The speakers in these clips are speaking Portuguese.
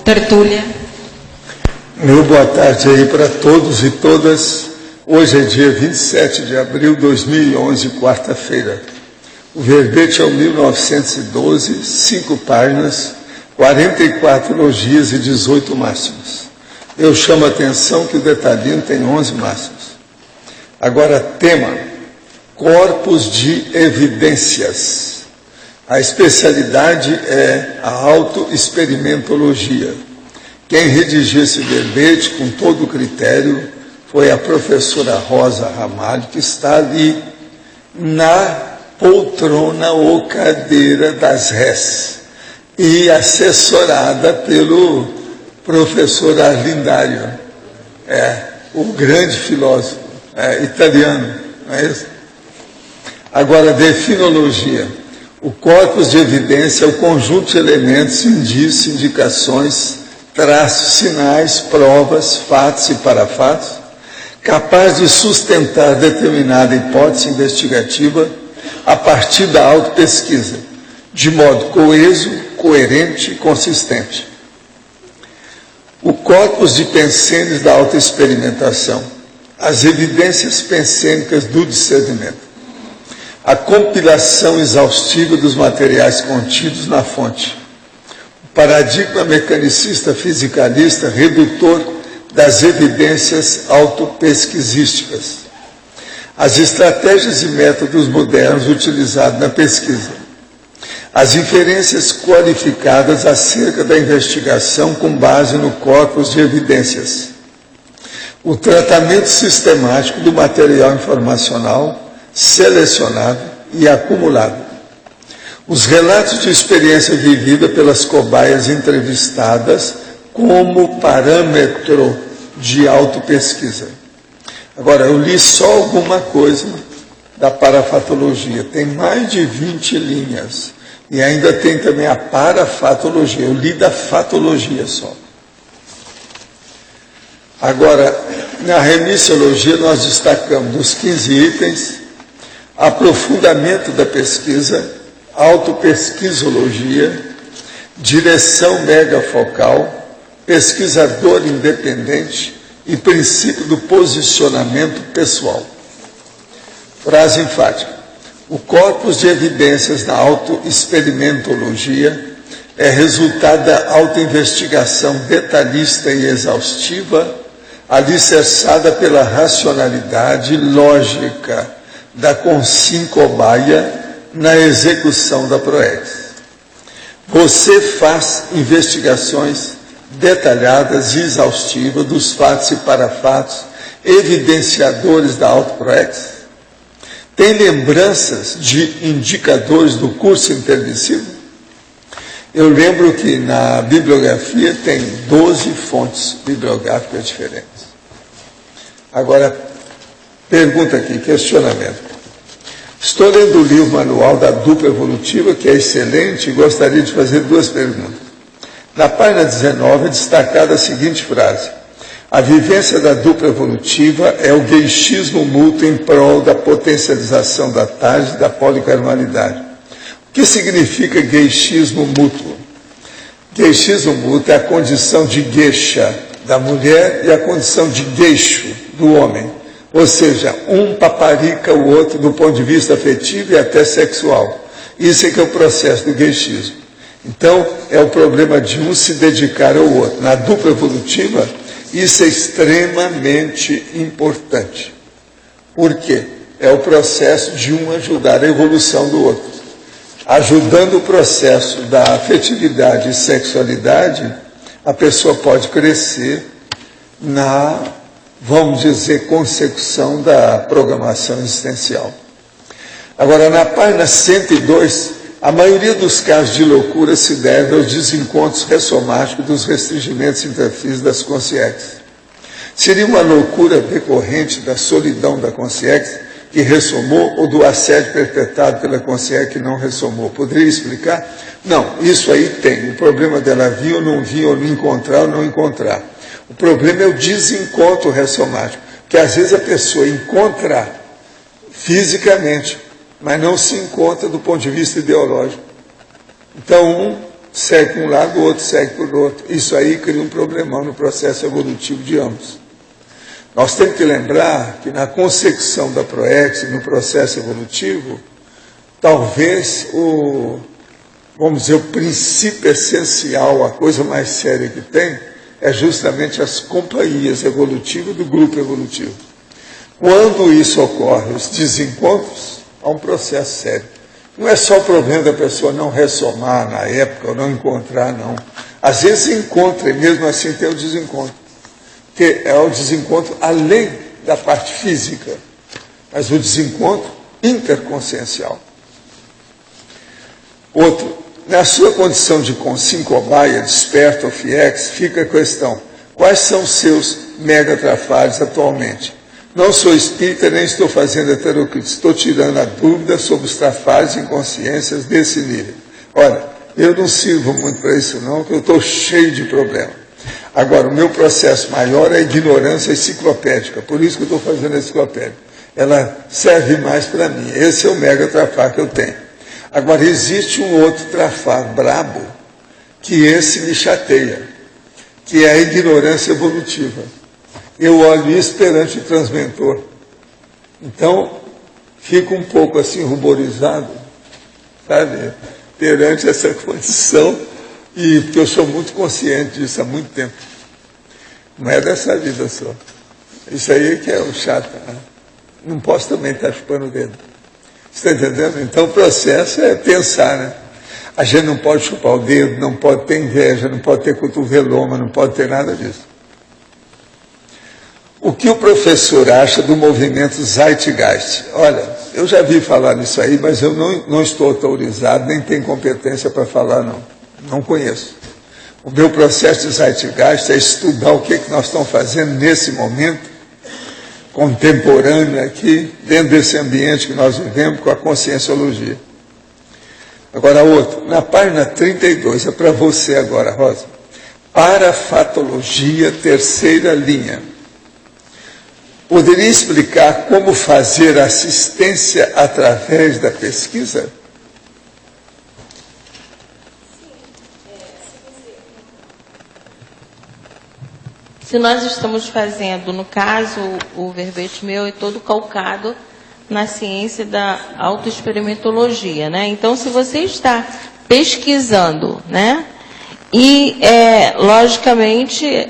tertúlia. Meu boa tarde aí para todos e todas. Hoje é dia 27 de abril de 2011, quarta-feira. O verbete é o 1912, 5 páginas, 44 elogias e 18 máximos. Eu chamo a atenção que o detalhinho tem 11 máximos. Agora, tema: corpos de evidências. A especialidade é a autoexperimentologia. Quem redigiu esse verbete com todo o critério foi a professora Rosa Ramalho, que está ali na poltrona ou cadeira das rés, e assessorada pelo professor Arlindário, o grande filósofo italiano, não é isso? Agora, definologia. O corpus de evidência é o conjunto de elementos, indícios, indicações, traços, sinais, provas, fatos e parafatos, capaz de sustentar determinada hipótese investigativa a partir da autopesquisa, de modo coeso, coerente e consistente. O corpus de pensênios da autoexperimentação, as evidências pensênicas do discernimento, a compilação exaustiva dos materiais contidos na fonte, o paradigma mecanicista fisicalista redutor das evidências autopesquisísticas, as estratégias e métodos modernos utilizados na pesquisa, as inferências qualificadas acerca da investigação com base no corpus de evidências, o tratamento sistemático do material informacional selecionado e acumulado, os relatos de experiência vivida pelas cobaias entrevistadas como parâmetro de autopesquisa. Agora, eu li só alguma coisa da parafatologia, tem mais de 20 linhas, e ainda tem também a parafatologia, eu li da fatologia só. Agora, na remissiologia nós destacamos dos 15 itens: aprofundamento da pesquisa, autopesquisologia, direção megafocal, pesquisador independente e princípio do posicionamento pessoal. Frase enfática: o corpus de evidências na autoexperimentologia é resultado da autoinvestigação detalhista e exaustiva, alicerçada pela racionalidade lógica da consim-cobaia na execução da PROEX. Você faz investigações detalhadas e exaustivas dos fatos e parafatos evidenciadores da auto-PROEX? Tem lembranças de indicadores do curso intermissivo? Eu lembro que na bibliografia tem 12 fontes bibliográficas diferentes. Agora, pergunta aqui, questionamento. Estou lendo o livro Manual da Dupla Evolutiva, que é excelente, e gostaria de fazer 2 perguntas. Na página 19 é destacada a seguinte frase: a vivência da dupla evolutiva é o gueixismo mútuo em prol da potencialização da tarde e da policarmalidade. O que significa gueixismo mútuo? Gueixismo mútuo é a condição de gueixa da mulher e a condição de gueixo do homem. Ou seja, um paparica o outro do ponto de vista afetivo e até sexual. Isso é que é o processo do gueixismo. Então, é o problema de um se dedicar ao outro. Na dupla evolutiva, isso é extremamente importante. Por quê? É o processo de um ajudar a evolução do outro. Ajudando o processo da afetividade e sexualidade, a pessoa pode crescer na, vamos dizer, consecução da programação existencial. Agora, na página 102, a maioria dos casos de loucura se deve aos desencontros ressomáticos dos restringimentos intrafísicos das consciências. Seria uma loucura decorrente da solidão da consciência que ressomou ou do assédio perpetrado pela consciência que não ressomou? Poderia explicar? Não, isso aí tem. O problema dela vir ou não encontrar ou não encontrar. O problema é o desencontro ressomático, que às vezes a pessoa encontra fisicamente, mas não se encontra do ponto de vista ideológico. Então, um segue para um lado, o outro segue para o outro. Isso aí cria um problemão no processo evolutivo de ambos. Nós temos que lembrar que na concepção da ProEx, no processo evolutivo, talvez vamos dizer, o princípio essencial, a coisa mais séria que tem, é justamente as companhias evolutivas do grupo evolutivo. Quando isso ocorre, os desencontros, há um processo sério. Não é só o problema da pessoa não ressomar na época, ou não encontrar, não. Às vezes encontra, e mesmo assim tem o desencontro. Que é o desencontro além da parte física, mas o desencontro interconsciencial. Outro, na sua condição de consincobaia, desperto ou fiex, fica a questão, quais são os seus megatrafários atualmente? Não sou espírita, nem estou fazendo heterocrítica, estou tirando a dúvida sobre os trafários e inconsciências desse nível. Olha, eu não sirvo muito para isso não, porque eu estou cheio de problemas. Agora, o meu processo maior é a ignorância enciclopédica, por isso que eu estou fazendo a enciclopédia. Ela serve mais para mim, esse é o megatrafar que eu tenho. Agora, existe um outro trafar brabo, que esse me chateia, que é a ignorância evolutiva. Eu olho isso perante o transmentor. Então, fico um pouco assim ruborizado, sabe, perante essa condição, porque eu sou muito consciente disso há muito tempo. Não é dessa vida só. Isso aí que é o chato. Né? Não posso também estar chupando o dedo. Você está entendendo? Então o processo é pensar, né? A gente não pode chupar o dedo, não pode ter inveja, não pode ter cotoveloma, não pode ter nada disso. O que o professor acha do movimento Zeitgeist? Olha, eu já vi falar nisso aí, mas eu não estou autorizado, nem tenho competência para falar, não. Não conheço. O meu processo de Zeitgeist é estudar o que nós estamos fazendo nesse momento, contemporâneo aqui, dentro desse ambiente que nós vivemos com a conscienciologia. Agora outro, na página 32, é para você agora, Rosa. Parafatologia, terceira linha. Poderia explicar como fazer assistência através da pesquisa? Se nós estamos fazendo, no caso, o verbete meu é todo calcado na ciência da autoexperimentologia, né? Então, se você está pesquisando, né? E, logicamente,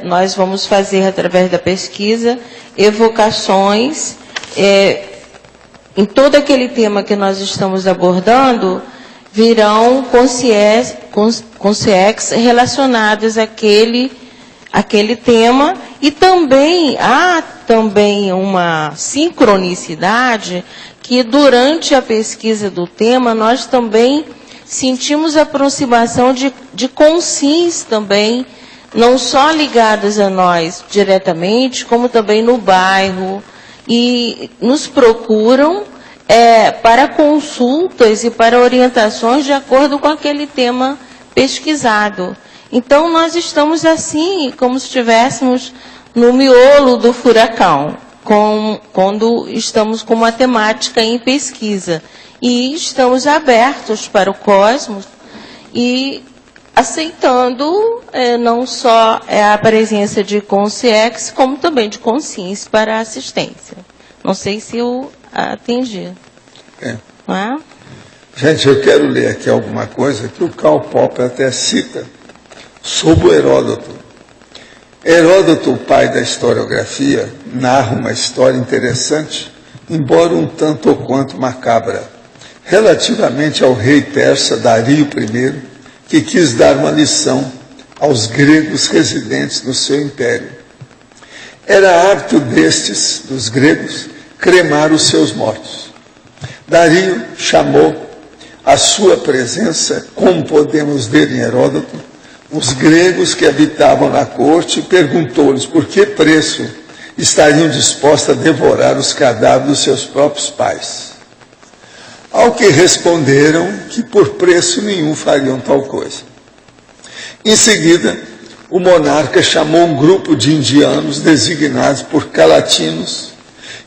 nós vamos fazer, através da pesquisa, evocações, em todo aquele tema que nós estamos abordando, virão consciências relacionadas àquele tema, e também há uma sincronicidade que durante a pesquisa do tema nós também sentimos aproximação de consciências também, não só ligadas a nós diretamente, como também no bairro, e nos procuram para consultas e para orientações de acordo com aquele tema pesquisado. Então, nós estamos assim, como se estivéssemos no miolo do furacão, quando estamos com uma temática em pesquisa. E estamos abertos para o cosmos e aceitando não só a presença de consciência, como também de consciência para a assistência. Não sei se eu atendi. Não é? Gente, eu quero ler aqui alguma coisa que o Karl Popper até cita sobre o Heródoto. Heródoto, o pai da historiografia, narra uma história interessante, embora um tanto ou quanto macabra, relativamente ao rei persa Dario I, que quis dar uma lição aos gregos residentes no seu império. Era hábito destes, dos gregos, cremar os seus mortos. Dario chamou à sua presença, como podemos ver em Heródoto, os gregos que habitavam na corte, e perguntou-lhes por que preço estariam dispostos a devorar os cadáveres dos seus próprios pais. Ao que responderam que por preço nenhum fariam tal coisa. Em seguida, o monarca chamou um grupo de indianos designados por calatinos,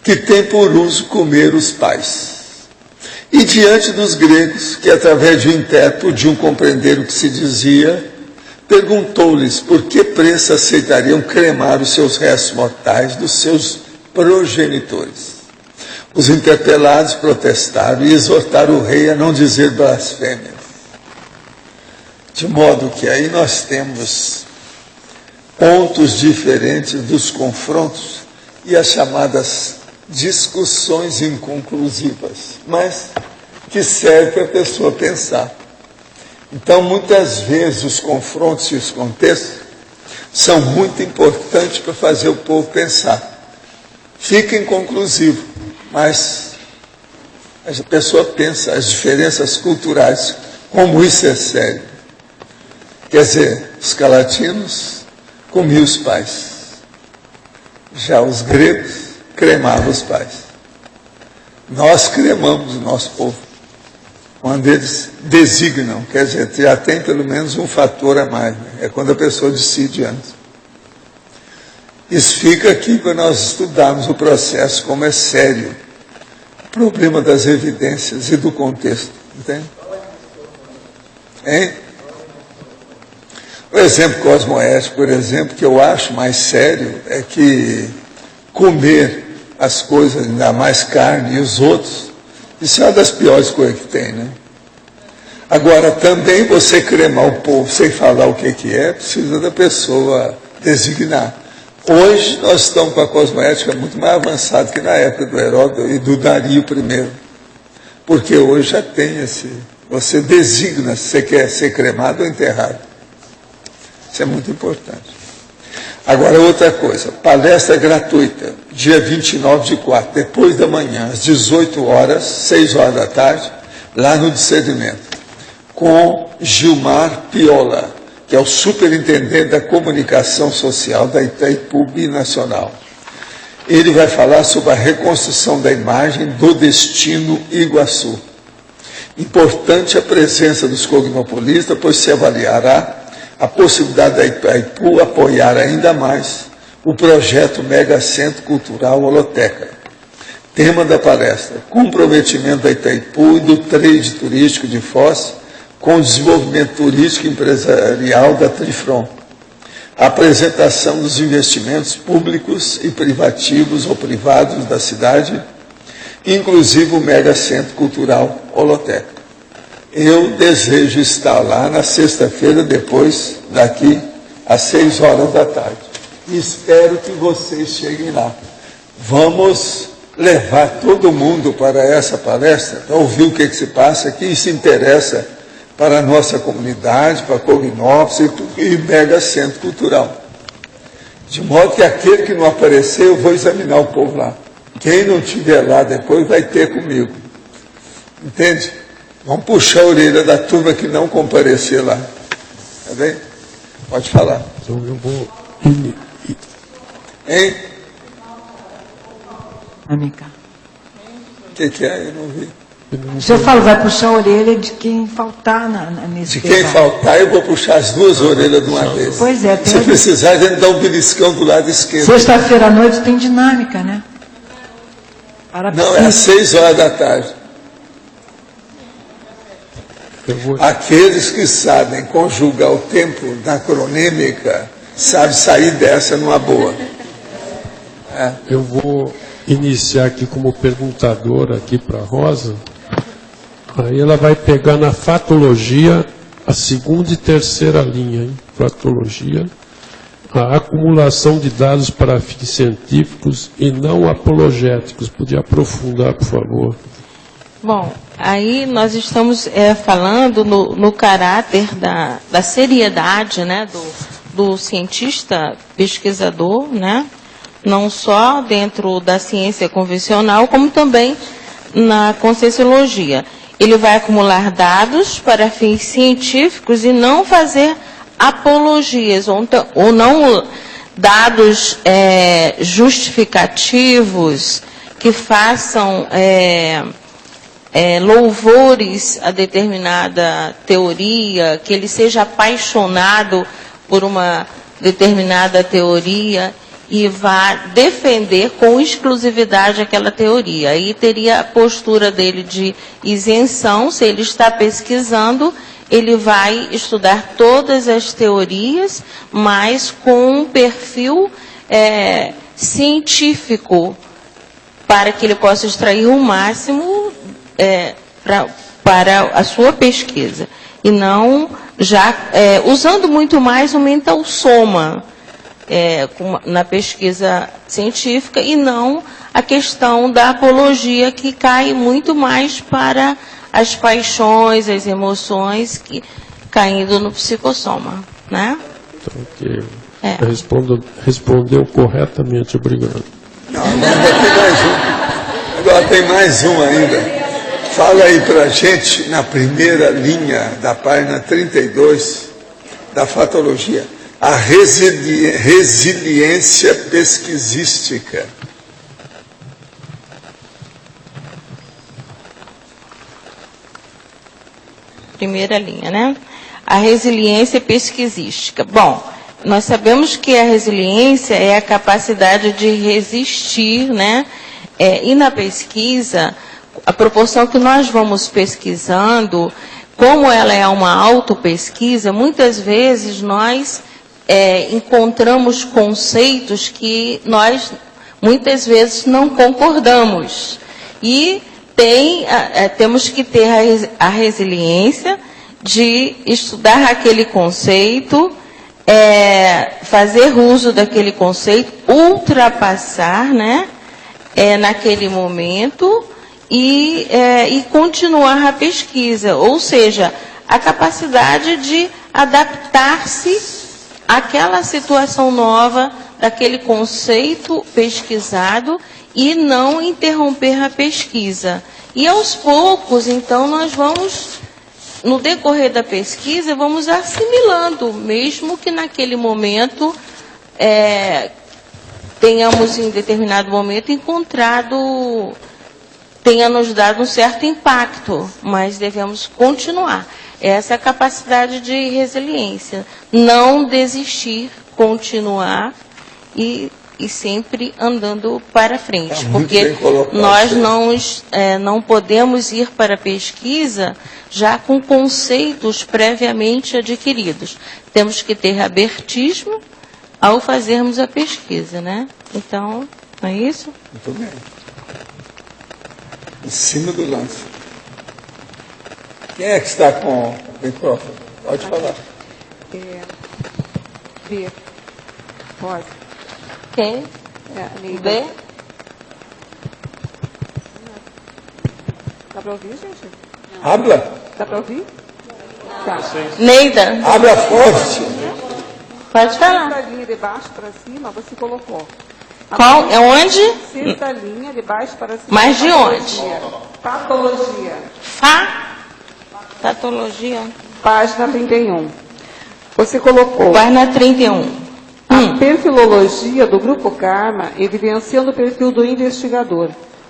que têm por uso comer os pais. E diante dos gregos, que através de um intérprete podiam compreender o que se dizia, perguntou-lhes por que preço aceitariam cremar os seus restos mortais dos seus progenitores. Os interpelados protestaram e exortaram o rei a não dizer blasfêmias. De modo que aí nós temos pontos diferentes dos confrontos e as chamadas discussões inconclusivas, mas que serve para a pessoa pensar. Então, muitas vezes, os confrontos e os contextos são muito importantes para fazer o povo pensar. Fica inconclusivo, mas a pessoa pensa as diferenças culturais, como isso é sério. Quer dizer, os calatinos comiam os pais. Já os gregos cremavam os pais. Nós cremamos o nosso povo. Quando eles designam, quer dizer, já tem pelo menos um fator a mais. Né? É quando a pessoa decide antes. Isso fica aqui para nós estudarmos o processo, como é sério. O problema das evidências e do contexto. Entende? Hein? O exemplo cosmoético, por exemplo, que eu acho mais sério, é que comer as coisas, ainda mais carne e os outros, isso é uma das piores coisas que tem, né? Agora, também você cremar o povo sem falar o que é, precisa da pessoa designar. Hoje nós estamos com a cosmoética muito mais avançada que na época do Heródoto e do Dario I. Porque hoje já tem você designa se você quer ser cremado ou enterrado. Isso é muito importante. Agora, outra coisa, palestra gratuita, dia 29/4, depois da manhã, às 18 horas, 6 horas da tarde, lá no Discernimento, com Gilmar Piola, que é o superintendente da comunicação social da Itaipu Binacional. Ele vai falar sobre a reconstrução da imagem do destino Iguaçu. Importante a presença dos cognopolistas, pois se avaliará a possibilidade da Itaipu apoiar ainda mais o projeto Mega Centro Cultural Holoteca. Tema da palestra: comprometimento da Itaipu e do trade turístico de Foz com o desenvolvimento turístico e empresarial da Trifron. A apresentação dos investimentos públicos e privativos ou privados da cidade, inclusive o Mega Centro Cultural Holoteca. Eu desejo estar lá na sexta-feira, depois daqui às 6 horas da tarde. E espero que vocês cheguem lá. Vamos levar todo mundo para essa palestra, para ouvir o que se passa aqui e se interessa para a nossa comunidade, para Cognópolis e Mega Centro Cultural. De modo que aquele que não aparecer, eu vou examinar o povo lá. Quem não estiver lá depois vai ter comigo. Entende? Vamos puxar a orelha da turma que não comparecer lá. Tá bem? Pode falar. Então eu vou... Hein? Amiga. O que é? Eu não vi. O senhor fala, vai puxar a orelha de quem faltar nesse De quem debate. faltar, eu vou puxar as duas orelhas de uma vez. Pois é. Se precisar, a gente dá um beliscão do lado esquerdo. Sexta-feira à noite tem dinâmica, né? Não, é às 6 horas da tarde. Aqueles que sabem conjugar o tempo na cronêmica, sabem sair dessa numa boa. É. Eu vou iniciar aqui como perguntadora aqui para a Rosa. Aí ela vai pegar na fatologia a segunda e terceira linha, hein? Fatologia, a acumulação de dados para fins científicos e não apologéticos. Podia aprofundar, por favor? Bom, aí nós estamos falando no caráter da seriedade, né, do cientista pesquisador, né, não só dentro da ciência convencional, como também na Conscienciologia. Ele vai acumular dados para fins científicos e não fazer apologias, ou não dados justificativos que façam louvores a determinada teoria, que ele seja apaixonado por uma determinada teoria e vá defender com exclusividade aquela teoria. Aí teria a postura dele de isenção. Se ele está pesquisando, ele vai estudar todas as teorias, mas com um perfil científico, para que ele possa extrair o máximo para a sua pesquisa. E não já usando muito mais o mental soma na pesquisa científica, e não a questão da apologia, que cai muito mais para as paixões, as emoções, caindo no psicossoma, né? Então, ok. Respondeu corretamente, obrigado. Não, agora tem mais um ainda. Fala aí para a gente, na primeira linha da página 32 da fatologia, a resiliência pesquisística. Primeira linha, né? A resiliência pesquisística. Bom, nós sabemos que a resiliência é a capacidade de resistir, né? E na pesquisa, a proporção que nós vamos pesquisando, como ela é uma autopesquisa, muitas vezes nós encontramos conceitos que nós, muitas vezes, não concordamos. E temos que ter a resiliência de estudar aquele conceito, fazer uso daquele conceito, ultrapassar, né, naquele momento, e continuar a pesquisa. Ou seja, a capacidade de adaptar-se àquela situação nova, daquele conceito pesquisado, e não interromper a pesquisa. E aos poucos, então, nós vamos, no decorrer da pesquisa, vamos assimilando, mesmo que naquele momento tenhamos, em determinado momento, tenha nos dado um certo impacto, mas devemos continuar. Essa é a capacidade de resiliência. Não desistir, continuar e sempre andando para frente. Porque nós não podemos ir para a pesquisa já com conceitos previamente adquiridos. Temos que ter abertismo ao fazermos a pesquisa, né? Então, não é isso? Muito bem. Em cima do lance. Quem é que está com o microfone? Pode falar. B. Rosa. Quem? B? Dá para ouvir, gente? Habla. Dá para ouvir? Tá. Neida. Habla forte. Pode falar. Sexta linha de baixo para cima, você colocou. Qual? É onde? Sexta linha de baixo para cima. Mas de onde? Patologia. Patologia. Página 31. Você colocou Página 31. a perfilologia do Grupo Karma, evidenciando o perfil do investigador.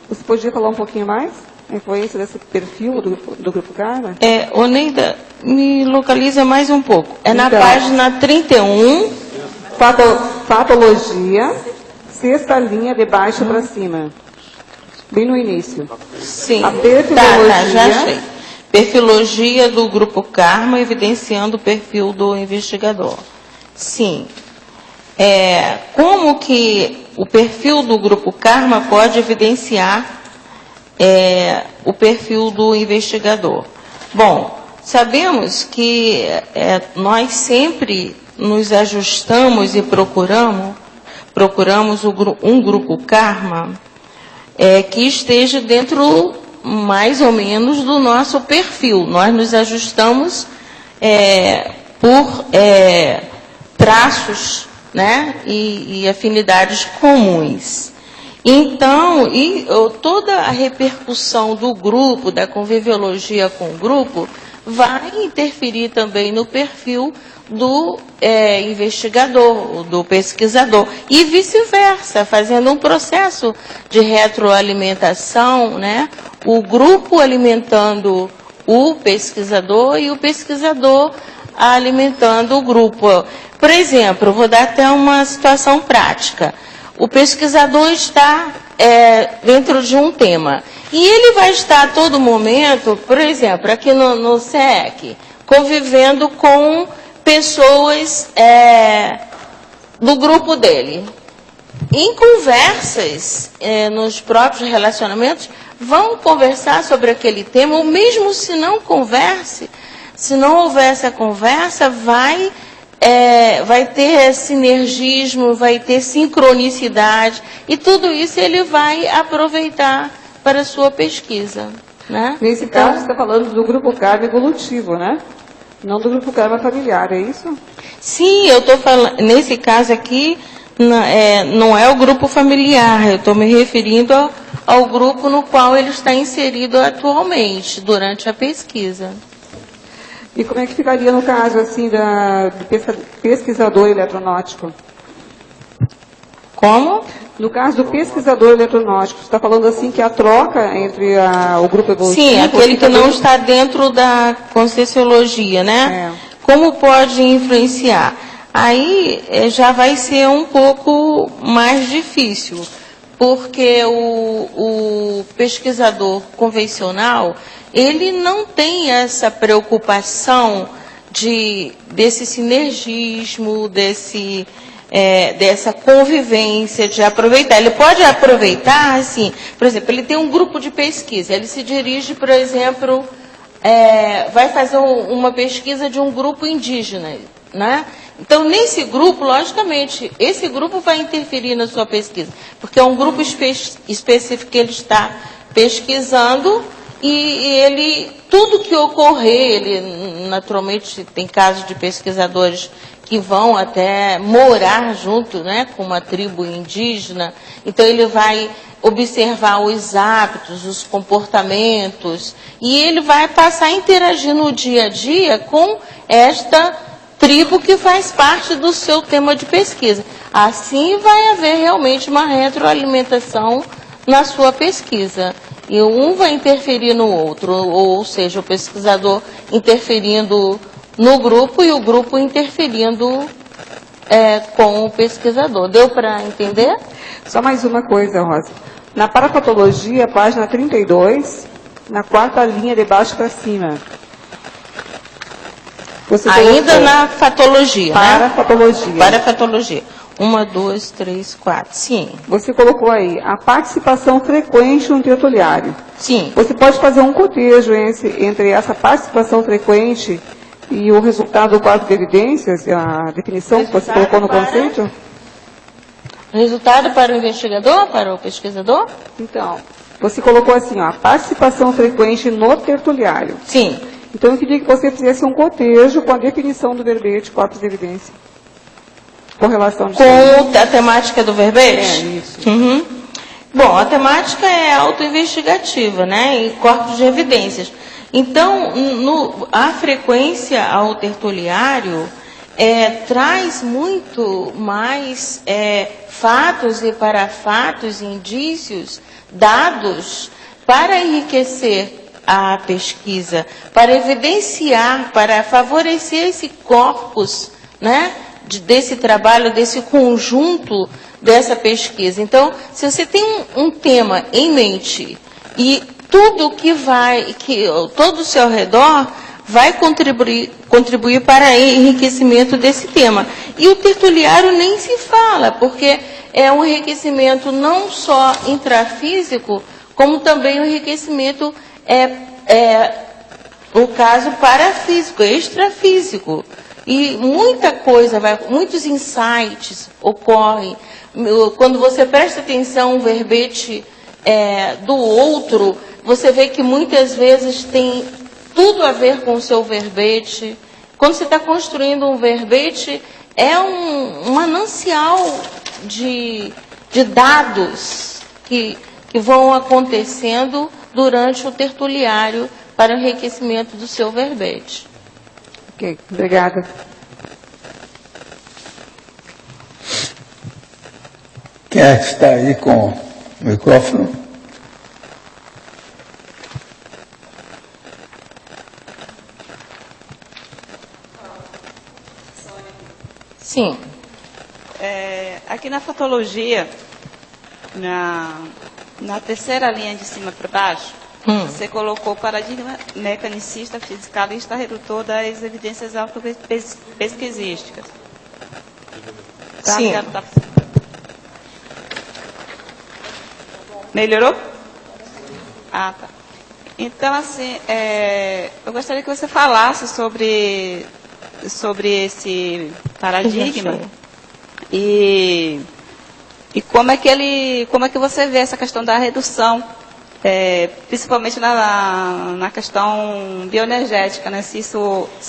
Você podia falar um pouquinho mais? A influência desse perfil do Grupo Karma? Ô Neida, me localiza mais um pouco. Na Então, página 31. Patologia, sexta linha de baixo para cima. Bem no início. Sim. A perfilologia. Já achei. Perfilologia do Grupo Karma, evidenciando o perfil do investigador. Sim. Como que o perfil do Grupo Karma pode evidenciar o perfil do investigador? Bom, sabemos que nós sempre nos ajustamos e procuramos um Grupo Karma que esteja dentro, mais ou menos, do nosso perfil. Nós nos ajustamos por traços, né, e afinidades comuns. Então, toda a repercussão do grupo, da conviviologia com o grupo, vai interferir também no perfil do investigador, do pesquisador, e vice-versa, fazendo um processo de retroalimentação, né? O grupo alimentando o pesquisador e o pesquisador alimentando o grupo. Por exemplo, eu vou dar até uma situação prática. o pesquisador está dentro de um tema. E ele vai estar a todo momento, por exemplo, aqui no SEC, convivendo com pessoas do grupo dele. Em conversas, nos próprios relacionamentos, vão conversar sobre aquele tema, ou mesmo se não converse, se não houver essa conversa, vai ter sinergismo, vai ter sincronicidade, e tudo isso ele vai aproveitar para a sua pesquisa. Né? Nesse caso, você está falando do grupo Karma evolutivo, né? Não do grupo Karma familiar, é isso? Sim, eu estou falando, nesse caso aqui, não é o grupo familiar, eu estou me referindo ao grupo no qual ele está inserido atualmente, durante a pesquisa. E como é que ficaria no caso, assim, do pesquisador eletronáutico? Como? No caso do pesquisador eletronáutico, você está falando assim que a troca entre o grupo evolutivo... Sim, aquele que não está dentro da Conscienciologia, né? Como pode influenciar? Aí já vai ser um pouco mais difícil, porque o pesquisador convencional, ele não tem essa preocupação desse sinergismo, dessa convivência, de aproveitar. Ele pode aproveitar, assim, por exemplo, ele tem um grupo de pesquisa, ele se dirige, por exemplo, vai fazer uma pesquisa de um grupo indígena, né? Então, nesse grupo, logicamente, esse grupo vai interferir na sua pesquisa, porque é um grupo específico que ele está pesquisando e tudo que ocorrer, ele, naturalmente, tem casos de pesquisadores que vão até morar junto, né, com uma tribo indígena, então ele vai observar os hábitos, os comportamentos, e ele vai passar a interagir no dia a dia com esta tribo que faz parte do seu tema de pesquisa. Assim vai haver realmente uma retroalimentação na sua pesquisa. E um vai interferir no outro, ou seja, o pesquisador interferindo no grupo e o grupo interferindo com o pesquisador. Deu para entender? Só mais uma coisa, Rosa. Na parapatologia, página 32, na quarta linha de baixo para cima. Você ainda na fatologia, parapatologia. Né? Parapatologia. 1, 2, 3, 4. Sim. Você colocou aí a participação frequente no tertuliário. Sim. Você pode fazer um cotejo entre essa participação frequente e o resultado do quadro de evidências, a definição que você colocou no conceito? Resultado para o investigador, para o pesquisador? Então, você colocou assim, ó, a participação frequente no tertuliário. Sim. Então, eu queria que você fizesse um cotejo com a definição do verbete, corpus de evidência. Correlação de... Com a temática do verbete? Isso. Uhum. Bom, a temática é autoinvestigativa, né? E corpos de evidências. Então, a frequência ao tertuliário traz muito mais fatos e parafatos, indícios, dados para enriquecer a pesquisa, para evidenciar, para favorecer esse corpus, né, desse trabalho, desse conjunto dessa pesquisa. Então, se você tem um tema em mente e tudo todo o seu redor vai contribuir para o enriquecimento desse tema. E o tertuliário nem se fala, porque é um enriquecimento não só intrafísico, como também um enriquecimento no caso parafísico, extrafísico. E muita coisa, muitos insights ocorrem. Quando você presta atenção no verbete do outro, você vê que muitas vezes tem tudo a ver com o seu verbete. Quando você está construindo um verbete, é um manancial de dados que vão acontecendo durante o tertuliário para o enriquecimento do seu verbete. Ok, obrigada. Quem é que está aí com o microfone? Sim. Aqui na fatologia, na terceira linha de cima para baixo, você colocou paradigma mecanicista, fisicalista, redutor das evidências autopesquisísticas. Tá? Sim. Melhorou? Ah, tá. Então, assim, eu gostaria que você falasse sobre esse paradigma e como é que você vê essa questão da redução, principalmente na questão bioenergética, né? Se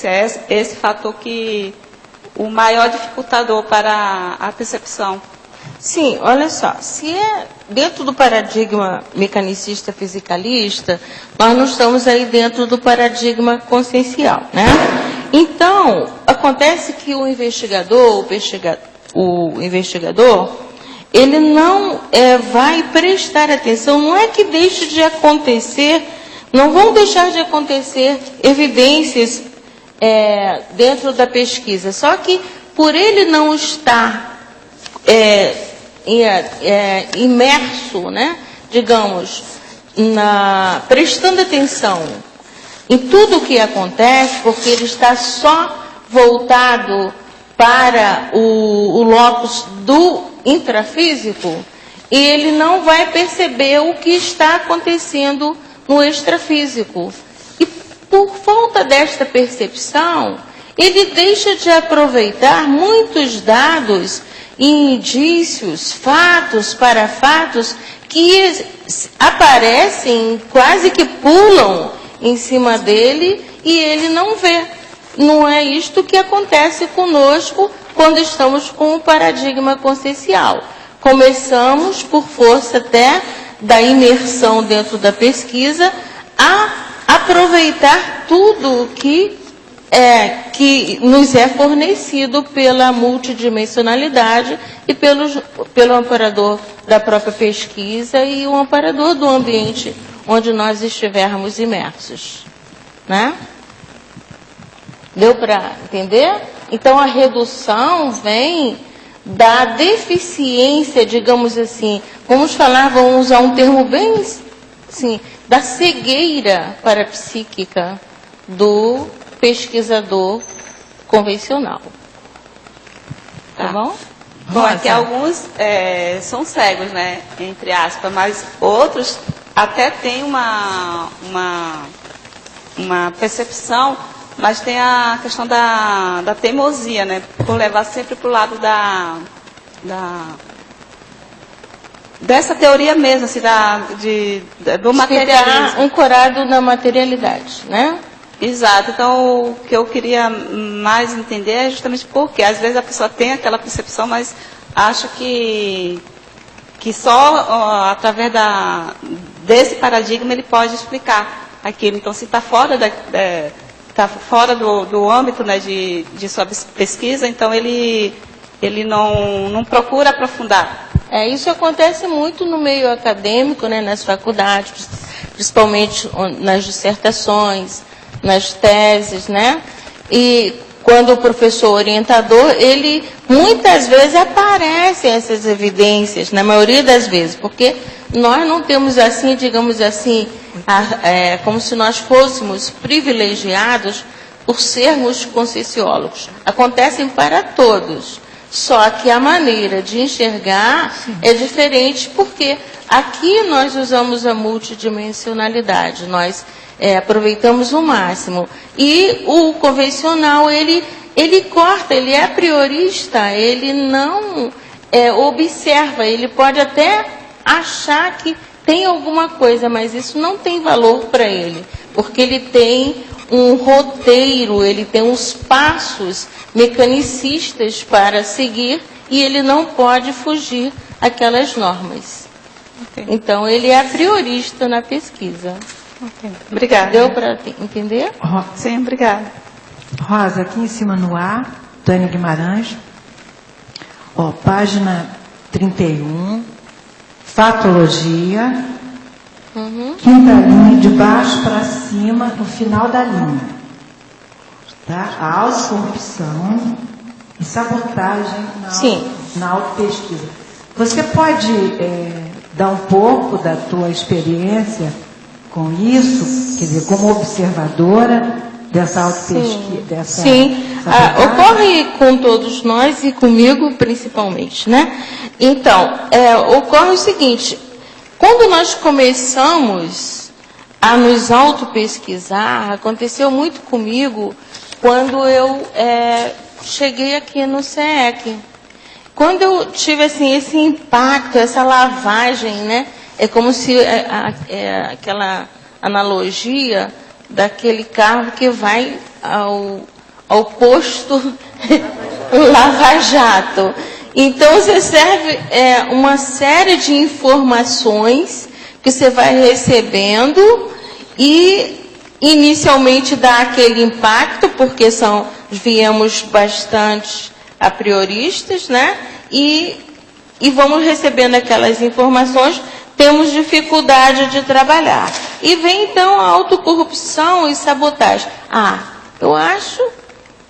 é esse fator que o maior dificultador para a percepção. Sim, olha só, se é dentro do paradigma mecanicista fisicalista, nós não estamos aí dentro do paradigma consciencial, né? Então, acontece que o investigador, ele não vai prestar atenção, não é que deixe de acontecer, não vão deixar de acontecer evidências dentro da pesquisa, só que por ele não estar imerso, né, digamos, prestando atenção em tudo o que acontece, porque ele está só voltado para o locus do intrafísico, e ele não vai perceber o que está acontecendo no extrafísico. E por falta desta percepção, ele deixa de aproveitar muitos dados indícios, fatos, parafatos, que aparecem, quase que pulam em cima dele e ele não vê. Não é isto que acontece conosco quando estamos com o paradigma consciencial. Começamos, por força até da imersão dentro da pesquisa, a aproveitar tudo que nos é fornecido pela multidimensionalidade e pelo amparador da própria pesquisa e o amparador do ambiente onde nós estivermos imersos. Né? Deu para entender? Então, a redução vem da deficiência, digamos assim, vamos usar um termo bem assim, da cegueira parapsíquica do pesquisador convencional. Tá bom? Bom, é que alguns são cegos, né, entre aspas, mas outros até têm uma percepção, mas tem a questão da teimosia, né, por levar sempre para o lado dessa teoria mesmo, assim, do materialismo. Ficar ancorado na materialidade, né? Exato. Então, o que eu queria mais entender é justamente porque, às vezes, a pessoa tem aquela percepção, mas acha que só através desse paradigma ele pode explicar aquilo. Então, se está fora, fora do âmbito, né, de sua pesquisa, então ele não procura aprofundar. Isso acontece muito no meio acadêmico, né, nas faculdades, principalmente nas dissertações, nas teses, né? E quando o professor orientador, ele muitas vezes aparecem essas evidências, na maioria das vezes, porque nós não temos assim, digamos assim, como se nós fôssemos privilegiados por sermos conscienciólogos. Acontecem para todos, só que a maneira de enxergar é diferente, porque aqui nós usamos a multidimensionalidade, nós aproveitamos o máximo. E o convencional, ele corta, ele é priorista, ele não observa, ele pode até achar que tem alguma coisa, mas isso não tem valor para ele, porque ele tem um roteiro, ele tem uns passos mecanicistas para seguir e ele não pode fugir aquelas normas. Okay. Então, ele é a priorista na pesquisa. Okay. Obrigada. Deu para entender? Sim, obrigada. Rosa, aqui em cima no ar, Tânia Guimarães, página 31, fatologia, quinta linha, de baixo para cima, no final da linha. Tá? A autocorrupção e sabotagem na autopesquisa. Você pode dar um pouco da tua experiência com isso, quer dizer, como observadora dessa autopesquisa? Sim, ocorre com todos nós e comigo principalmente, né? Então, ocorre o seguinte, quando nós começamos a nos autopesquisar, aconteceu muito comigo quando eu cheguei aqui no CEEC. Quando eu tive assim, esse impacto, essa lavagem, né? É como se aquela analogia daquele carro que vai ao posto Lava Jato. Então, você serve uma série de informações que você vai recebendo e inicialmente dá aquele impacto, porque viemos bastante a prioristas, né? E vamos recebendo aquelas informações, temos dificuldade de trabalhar. E vem então a autocorrupção e sabotagem. Eu acho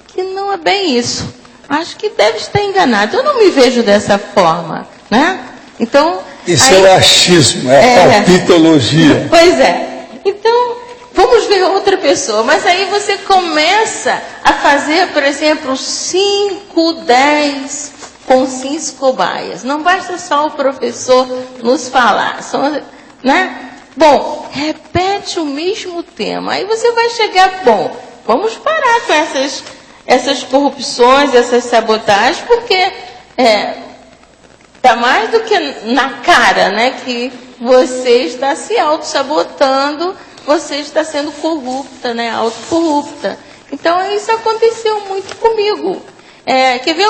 que não é bem isso. Acho que deve estar enganado. Eu não me vejo dessa forma, né? Então... Isso é o achismo, é a palpitologia. Pois é. Então, vamos ver outra pessoa. Mas aí você começa a fazer, por exemplo, 5, 10 consins cobaias. Não basta só o professor nos falar. Né? Bom, repete o mesmo tema. Aí você vai chegar, vamos parar com essas corrupções, essas sabotagens, porque está mais do que na cara, né, que você está se auto-sabotando, você está sendo corrupta, né, autocorrupta. Então, isso aconteceu muito comigo. Quer ver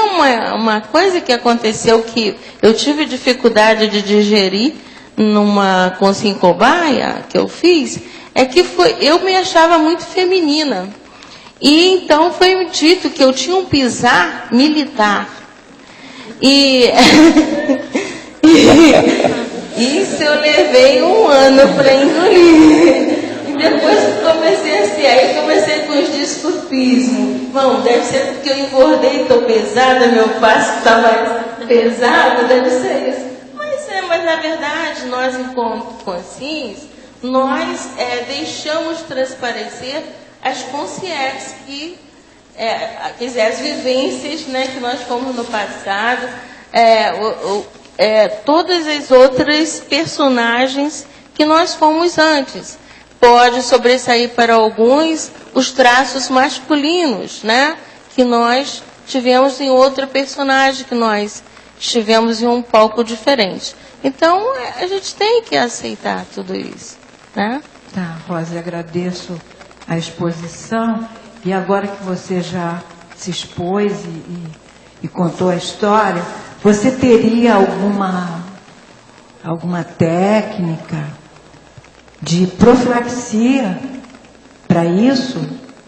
uma coisa que aconteceu que eu tive dificuldade de digerir numa consim cobaia que eu fiz? Eu me achava muito feminina. E então foi dito que eu tinha um pisar militar. E isso eu levei 1 ano para engolir. E depois comecei com os disculpismos. Bom, deve ser porque eu engordei, estou pesada, meu passo está mais pesado, deve ser isso. Mas na verdade, nós enquanto conscientes, nós deixamos transparecer as consciências quer dizer, as vivências, né, que nós fomos no passado, todas as outras personagens que nós fomos antes. Pode sobressair para alguns os traços masculinos, né, que nós tivemos em outra personagem, que nós estivemos em um palco diferente. Então, a gente tem que aceitar tudo isso, né? Tá, Rosa, agradeço a exposição. E agora que você já se expôs e contou a história, você teria alguma técnica de profilaxia para isso?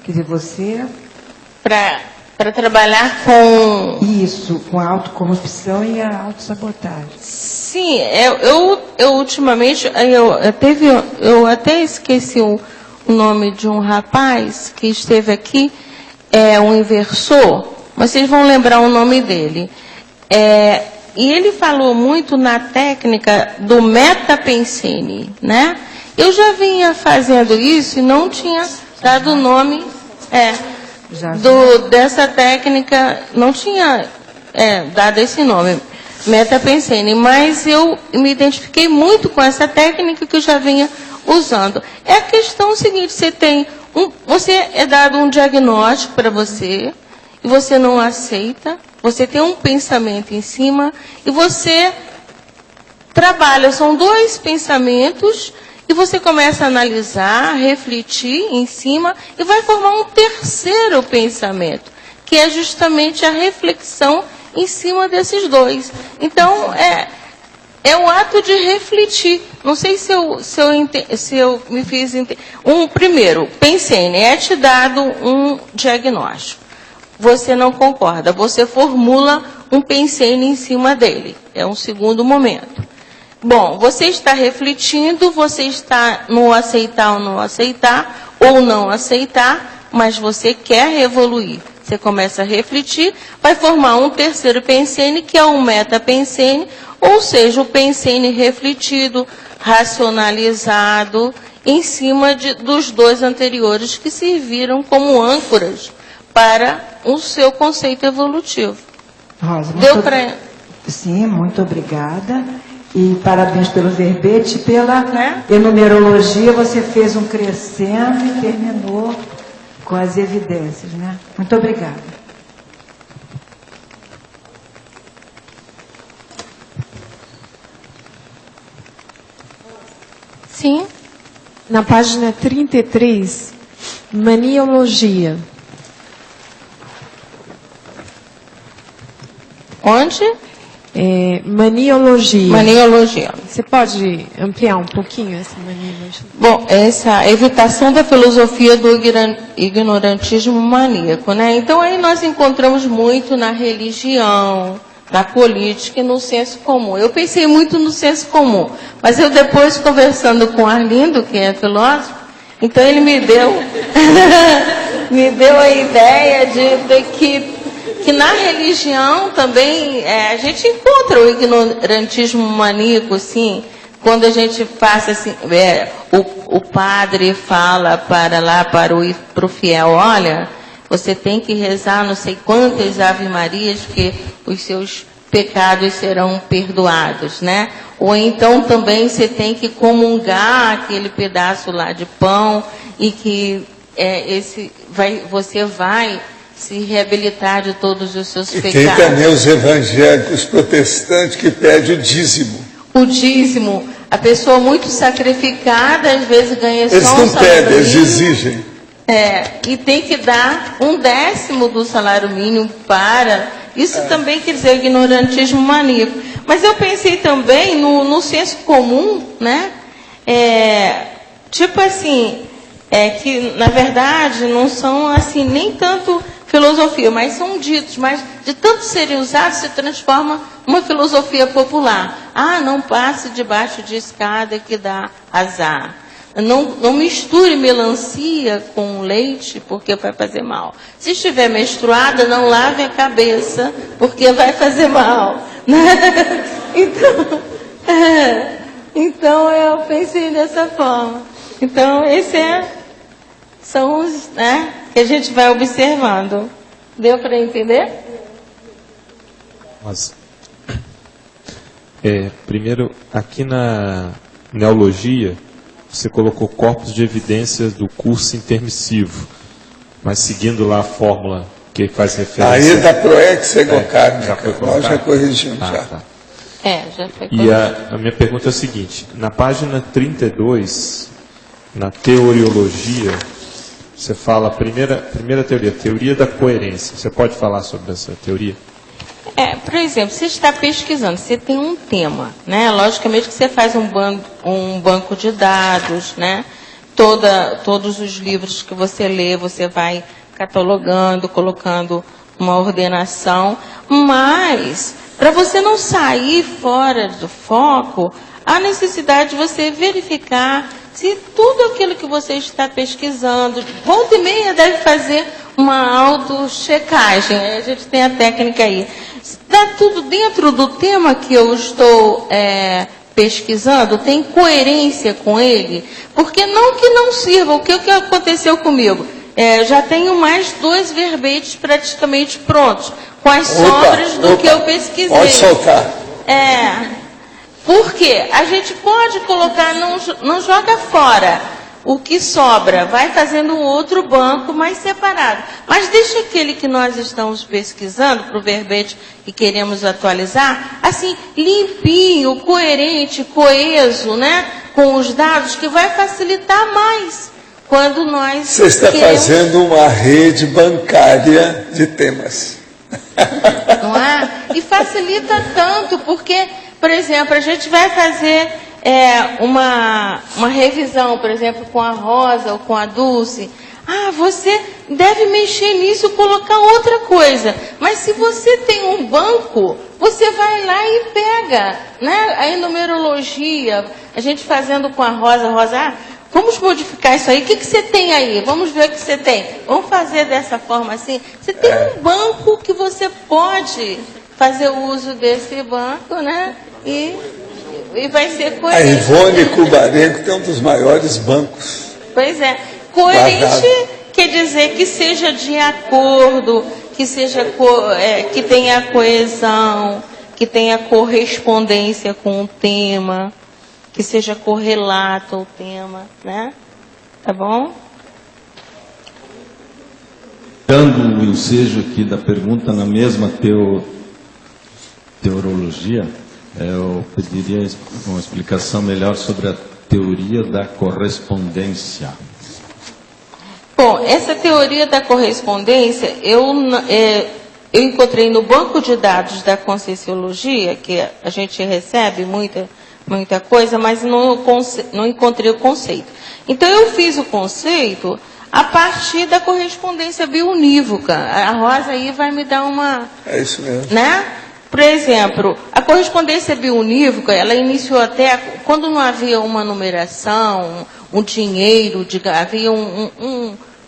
Quer dizer, você... Para trabalhar com... Isso, com a autocorrupção e a autossabotagem. Sim, eu ultimamente, eu até esqueci o nome de um rapaz que esteve aqui, um inversor, mas vocês vão lembrar o nome dele. E ele falou muito na técnica do metapensene, né? Eu já vinha fazendo isso e não tinha dado o nome dessa técnica, não tinha dado esse nome, metapensene, mas eu me identifiquei muito com essa técnica que eu já vinha usando. A questão seguinte, você é dado um diagnóstico para você, e você não aceita, você tem um pensamento em cima, e você trabalha, são 2 pensamentos, e você começa a analisar, refletir em cima, e vai formar um 3º pensamento, que é justamente a reflexão em cima desses 2. Então, é o ato de refletir. Não sei se eu me fiz... Primeiro, pensei, né? É te dado um diagnóstico. Você não concorda. Você formula um pensei em cima dele. É um segundo momento. Bom, você está refletindo, você está no aceitar ou não aceitar, mas você quer evoluir. Você começa a refletir, vai formar um terceiro pensene, que é um metapensene, ou seja, o pensene refletido, racionalizado, em cima dos dois anteriores que serviram como âncoras para o seu conceito evolutivo. Rosa, Deu para... Sim, muito obrigada. E parabéns pelo verbete, pela enumerologia. Você fez um crescendo e terminou com as evidências, né? Muito obrigada. Sim. Na página 33, maniologia. Onde? Maniologia. Maniologia. Você pode ampliar um pouquinho essa maniologia? Bom, essa evitação da filosofia do ignorantismo maníaco, né? Então aí nós encontramos muito na religião, na política e no senso comum. Eu pensei muito no senso comum, mas eu depois, conversando com o Arlindo, que é filósofo, então ele me deu a ideia de que na religião também a gente encontra o ignorantismo maníaco, assim, quando a gente passa assim, o padre fala para o fiel, olha, você tem que rezar não sei quantas Ave Marias, que os seus pecados serão perdoados, né? Ou então também você tem que comungar aquele pedaço lá de pão e que você vai se reabilitar de todos os seus pecados. E tem também os evangélicos protestantes que pedem o dízimo. O dízimo, a pessoa muito sacrificada, às vezes ganha eles só um não salário pedem, eles mínimo. exigem. E tem que dar 1/10 do salário mínimo para... Isso também quer dizer ignorantismo maníaco. Mas eu pensei também no senso comum, né? Tipo assim, que na verdade não são assim nem tanto filosofia, mas são ditos, mas de tanto serem usados se transforma uma filosofia popular. Ah, não passe debaixo de escada que dá azar. Não misture melancia com leite, porque vai fazer mal. Se estiver menstruada, não lave a cabeça, porque vai fazer mal. Então eu pensei dessa forma. Então, são os que a gente vai observando. Deu para entender? Mas, primeiro, aqui na neologia, você colocou corpos de evidências do curso intermissivo, mas seguindo lá a fórmula que faz referência... Aí é da Proex Egocármica, já foi colocado? nós já corrigimos. Já. Tá. Já foi E a minha pergunta é a seguinte, na página 32, na teoriologia, você fala, primeira teoria, teoria da coerência. Você pode falar sobre essa teoria? Por exemplo, você está pesquisando, você tem um tema, né? Logicamente que você faz um banco de dados, né? Todos os livros que você lê, você vai catalogando, colocando uma ordenação, mas para você não sair fora do foco, há necessidade de você verificar se tudo aquilo que você está pesquisando, volta e meia deve fazer uma auto-checagem, a gente tem a técnica aí. Está tudo dentro do tema que eu estou pesquisando? Tem coerência com ele? Porque não que não sirva, o que aconteceu comigo? Já tenho mais 2 verbetes praticamente prontos, com as sobras do que eu pesquisei. Pode soltar. Porque a gente pode colocar, não joga fora o que sobra, vai fazendo um outro banco mais separado. Mas deixa aquele que nós estamos pesquisando, para o verbete que queremos atualizar, assim, limpinho, coerente, coeso, né, com os dados, que vai facilitar mais quando nós... Você está fazendo uma rede bancária de temas. Não é? E facilita tanto, porque... Por exemplo, a gente vai fazer uma revisão, por exemplo, com a Rosa ou com a Dulce. Você deve mexer nisso, colocar outra coisa. Mas se você tem um banco, você vai lá e pega, né? A numerologia, a gente fazendo com a Rosa, vamos modificar isso aí. O que você tem aí? Vamos ver o que você tem. Vamos fazer dessa forma assim. Você tem um banco que você pode fazer o uso desse banco, né? E vai ser coerente. A Ivone Cubarenco tem um dos maiores bancos. Pois é. Coerente quer dizer que seja de acordo, que tenha coesão, que tenha correspondência com o tema, que seja correlato ao tema, né? Tá bom? Dando o ensejo aqui da pergunta na mesma teorologia, eu pediria uma explicação melhor sobre a teoria da correspondência. Bom, essa teoria da correspondência, eu encontrei no banco de dados da Conscienciologia, que a gente recebe muita coisa, mas não encontrei o conceito. Então, eu fiz o conceito a partir da correspondência biunívoca. A Rosa aí vai me dar uma... É isso mesmo. Né? Por exemplo, a correspondência biunívoca, ela iniciou até quando não havia uma numeração, um dinheiro, havia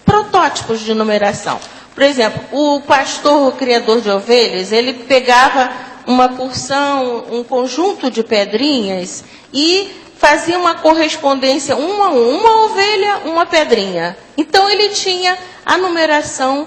protótipos de numeração. Por exemplo, o pastor, o criador de ovelhas, ele pegava uma porção, um conjunto de pedrinhas e fazia uma correspondência, uma ovelha, uma pedrinha. Então, ele tinha a numeração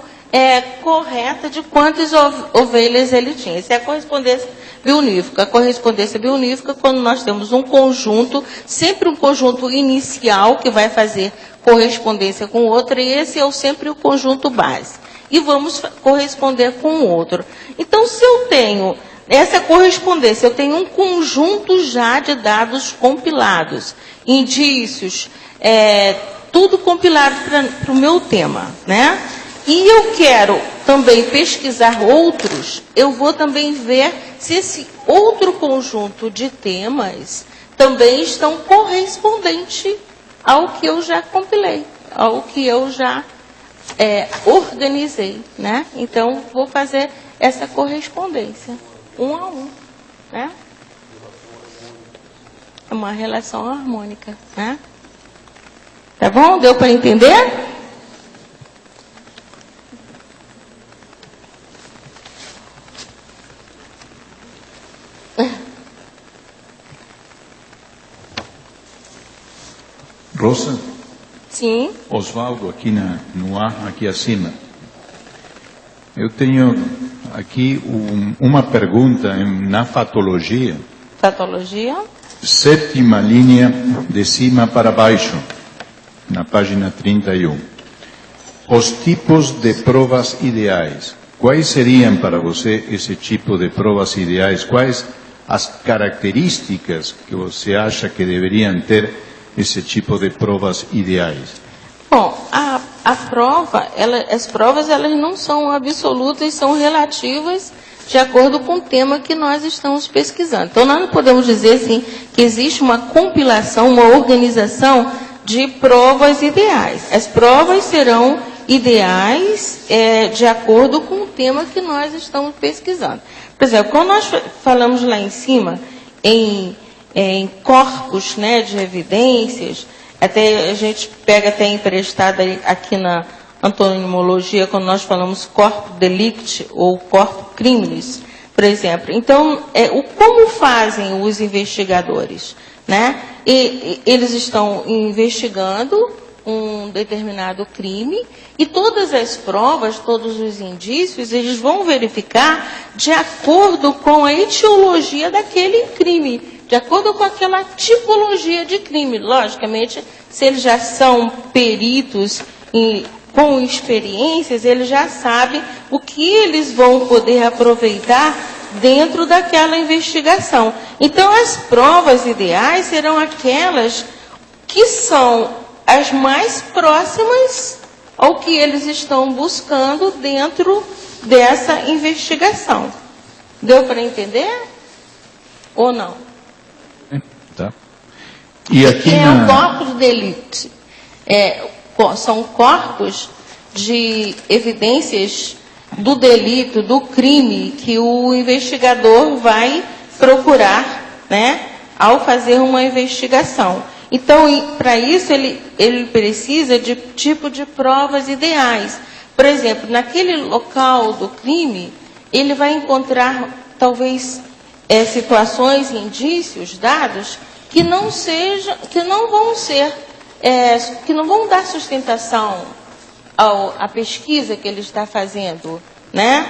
correta de quantas ovelhas ele tinha. Essa é a correspondência biunívoca. A correspondência biunívoca, quando nós temos um conjunto, sempre um conjunto inicial que vai fazer correspondência com o outro, e esse é sempre o conjunto base. E vamos corresponder com o outro. Então, se eu tenho essa correspondência, eu tenho um conjunto já de dados compilados, indícios, tudo compilado para o meu tema, né? E eu quero também pesquisar outros, eu vou também ver se esse outro conjunto de temas também estão correspondentes ao que eu já compilei, ao que eu já organizei, né? Então, vou fazer essa correspondência, um a um, né? É uma relação harmônica, né? Tá bom? Deu para entender? Rosa? Sim. Osvaldo, aqui no ar, aqui acima. Eu tenho aqui uma pergunta na fatologia. Fatologia? 7ª linha de cima para baixo, na página 31. Os tipos de provas ideais. Quais seriam para você esse tipo de provas ideais? Quais as características que você acha que deveriam ter esse tipo de provas ideais? Bom, as provas elas não são absolutas, são relativas de acordo com o tema que nós estamos pesquisando. Então, nós não podemos dizer assim que existe uma compilação, uma organização de provas ideais. As provas serão ideais de acordo com o tema que nós estamos pesquisando. Por exemplo, quando nós falamos lá em cima em corpos, né, de evidências, até a gente pega até emprestado aqui na antonimologia, quando nós falamos corpo delicti ou corpo criminis, por exemplo. Então, como fazem os investigadores, né? Eles estão investigando um determinado crime e todas as provas, todos os indícios, eles vão verificar de acordo com a etiologia daquele crime, de acordo com aquela tipologia de crime. Logicamente, se eles já são peritos com experiências, eles já sabem o que eles vão poder aproveitar dentro daquela investigação. Então, as provas ideais serão aquelas que são as mais próximas ao que eles estão buscando dentro dessa investigação. Deu para entender? Ou não? Tá. E aqui o corpus delicti. São corpos de evidências do delito, do crime, que o investigador vai procurar, né, ao fazer uma investigação. Então, para isso, ele precisa de tipo de provas ideais. Por exemplo, naquele local do crime, ele vai encontrar, talvez, situações, indícios, dados, que não vão dar sustentação à pesquisa que ele está fazendo, né?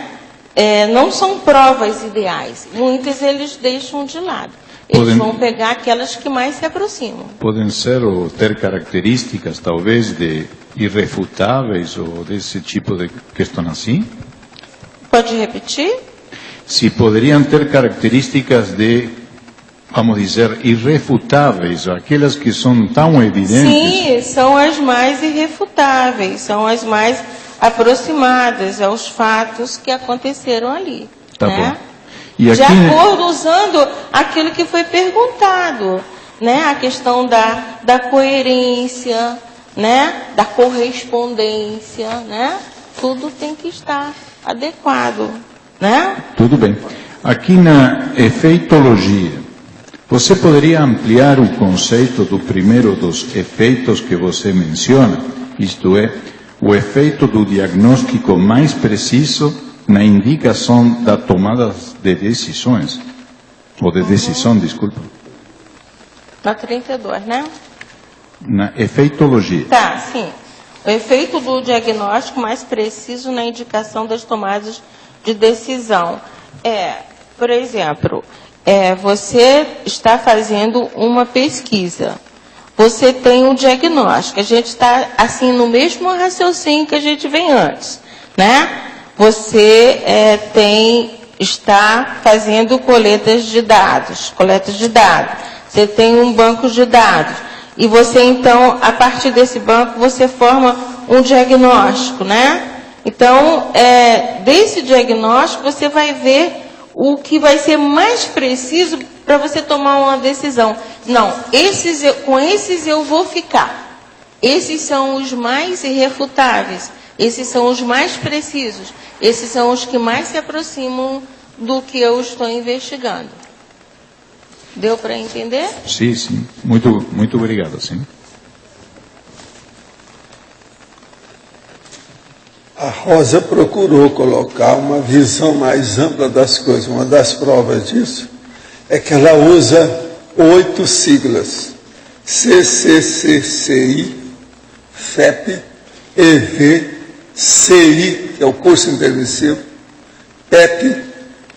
Não são provas ideais. Muitas eles deixam de lado. Eles vão pegar aquelas que mais se aproximam. Podem ser ou ter características, talvez, de irrefutáveis ou desse tipo de questão assim? Pode repetir? Se poderiam ter características de, vamos dizer, irrefutáveis, aquelas que são tão evidentes. Sim, são as mais irrefutáveis, são as mais aproximadas aos fatos que aconteceram ali. Tá né? bom. E aqui, de acordo, usando aquilo que foi perguntado, né? A questão da coerência, né? Da correspondência, né? Tudo tem que estar adequado, né? tudo bem. Aqui na efeitologia, você poderia ampliar o conceito do primeiro dos efeitos que você menciona, isto é, o efeito do diagnóstico mais preciso na indicação da tomada de decisões, ou de decisão, desculpa. Na 32, né? Na efeitologia. Tá, sim. O efeito do diagnóstico mais preciso na indicação das tomadas de decisão. Por exemplo, você está fazendo uma pesquisa. Você tem um diagnóstico. A gente está, assim, no mesmo raciocínio que a gente vem antes, né? Você está fazendo coletas de dados. Você tem um banco de dados. E você, então, a partir desse banco, você forma um diagnóstico, né? Então, desse diagnóstico, você vai ver o que vai ser mais preciso para você tomar uma decisão. Não, com esses eu vou ficar. Esses são os mais irrefutáveis. Esses são os mais precisos. Esses são os que mais se aproximam do que eu estou investigando. Deu para entender? Sim, sim. Muito obrigado, sim. A Rosa procurou colocar uma visão mais ampla das coisas. Uma das provas disso é que ela usa 8 siglas. CCCCI, FEP, EV, CI, que é o curso intermissivo, PEP,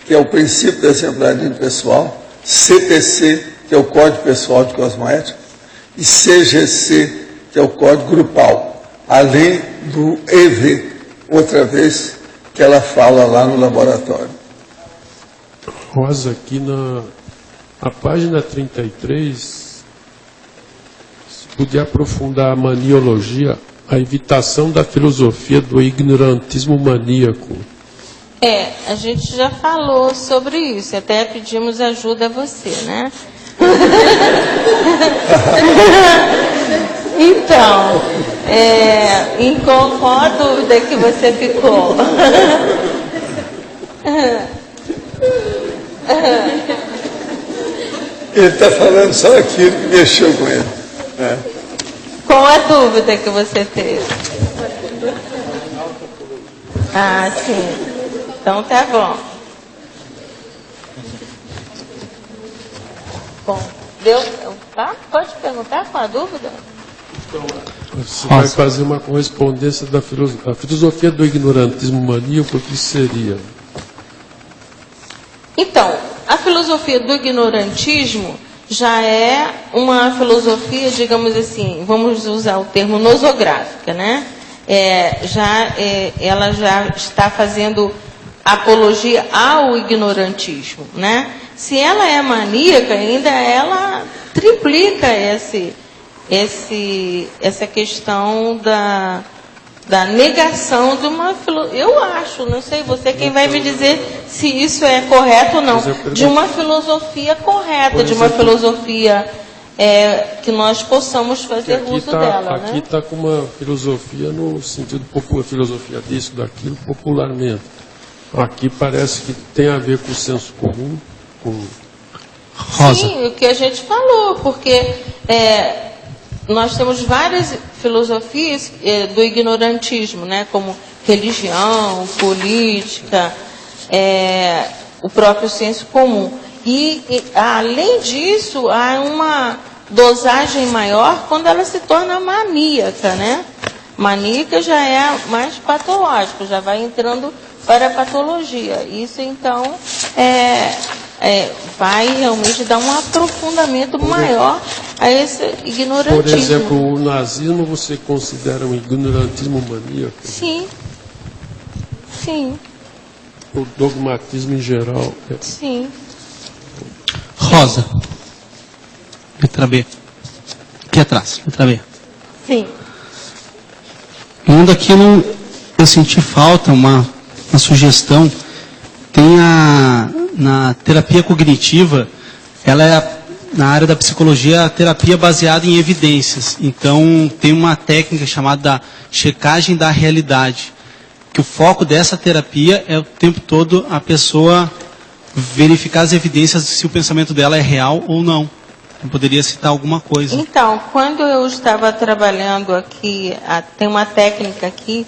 que é o princípio da exemplaridade pessoal, CTC, que é o Código Pessoal de Cosmoética, e CGC, que é o Código Grupal, além do EV, outra vez que ela fala lá no laboratório. Rosa, aqui na página 33, se podia aprofundar a maniologia, a evitação da filosofia do ignorantismo maníaco. A gente já falou sobre isso, até pedimos ajuda a você, né? Então, em qual dúvida que você ficou? Ele está falando só aquilo que mexeu com ele. Qual a dúvida que você teve? Ah, sim. Então tá bom. Bom, deu? Tá? Pode perguntar com a dúvida? Você vai fazer uma correspondência da filosofia do ignorantismo maníaco, o que seria? Então, a filosofia do ignorantismo já é uma filosofia, digamos assim, vamos usar o termo nosográfica, né? Ela já está fazendo apologia ao ignorantismo, né? Se ela é maníaca, ainda ela triplica essa questão da negação de uma filosofia. Eu acho, não sei você quem vai me dizer se isso é correto ou não, de uma filosofia correta, de uma filosofia que nós possamos fazer uso dela. Aqui está com uma filosofia no sentido popular, filosofia disso, daquilo, popularmente. Aqui parece que tem a ver com o senso comum. Rosa. Sim, o que a gente falou, porque nós temos várias filosofias do ignorantismo, né? Como religião, política, o próprio senso comum. E, além disso, há uma dosagem maior quando ela se torna maníaca, né? Maníaca já é mais patológico, já vai entrando para a patologia. Isso, então, vai realmente dar um aprofundamento maior a esse ignorantismo. Por exemplo, o nazismo você considera um ignorantismo maníaco? Sim. Sim. O dogmatismo em geral. Sim. Rosa. Letra B. Aqui atrás, letra B. Sim. Um daquilo eu senti falta, uma sugestão. Tem na terapia cognitiva, ela é, na área da psicologia, a terapia baseada em evidências. Então, tem uma técnica chamada checagem da realidade, que o foco dessa terapia é o tempo todo a pessoa verificar as evidências se o pensamento dela é real ou não. Eu poderia citar alguma coisa. Então, quando eu estava trabalhando aqui, tem uma técnica aqui,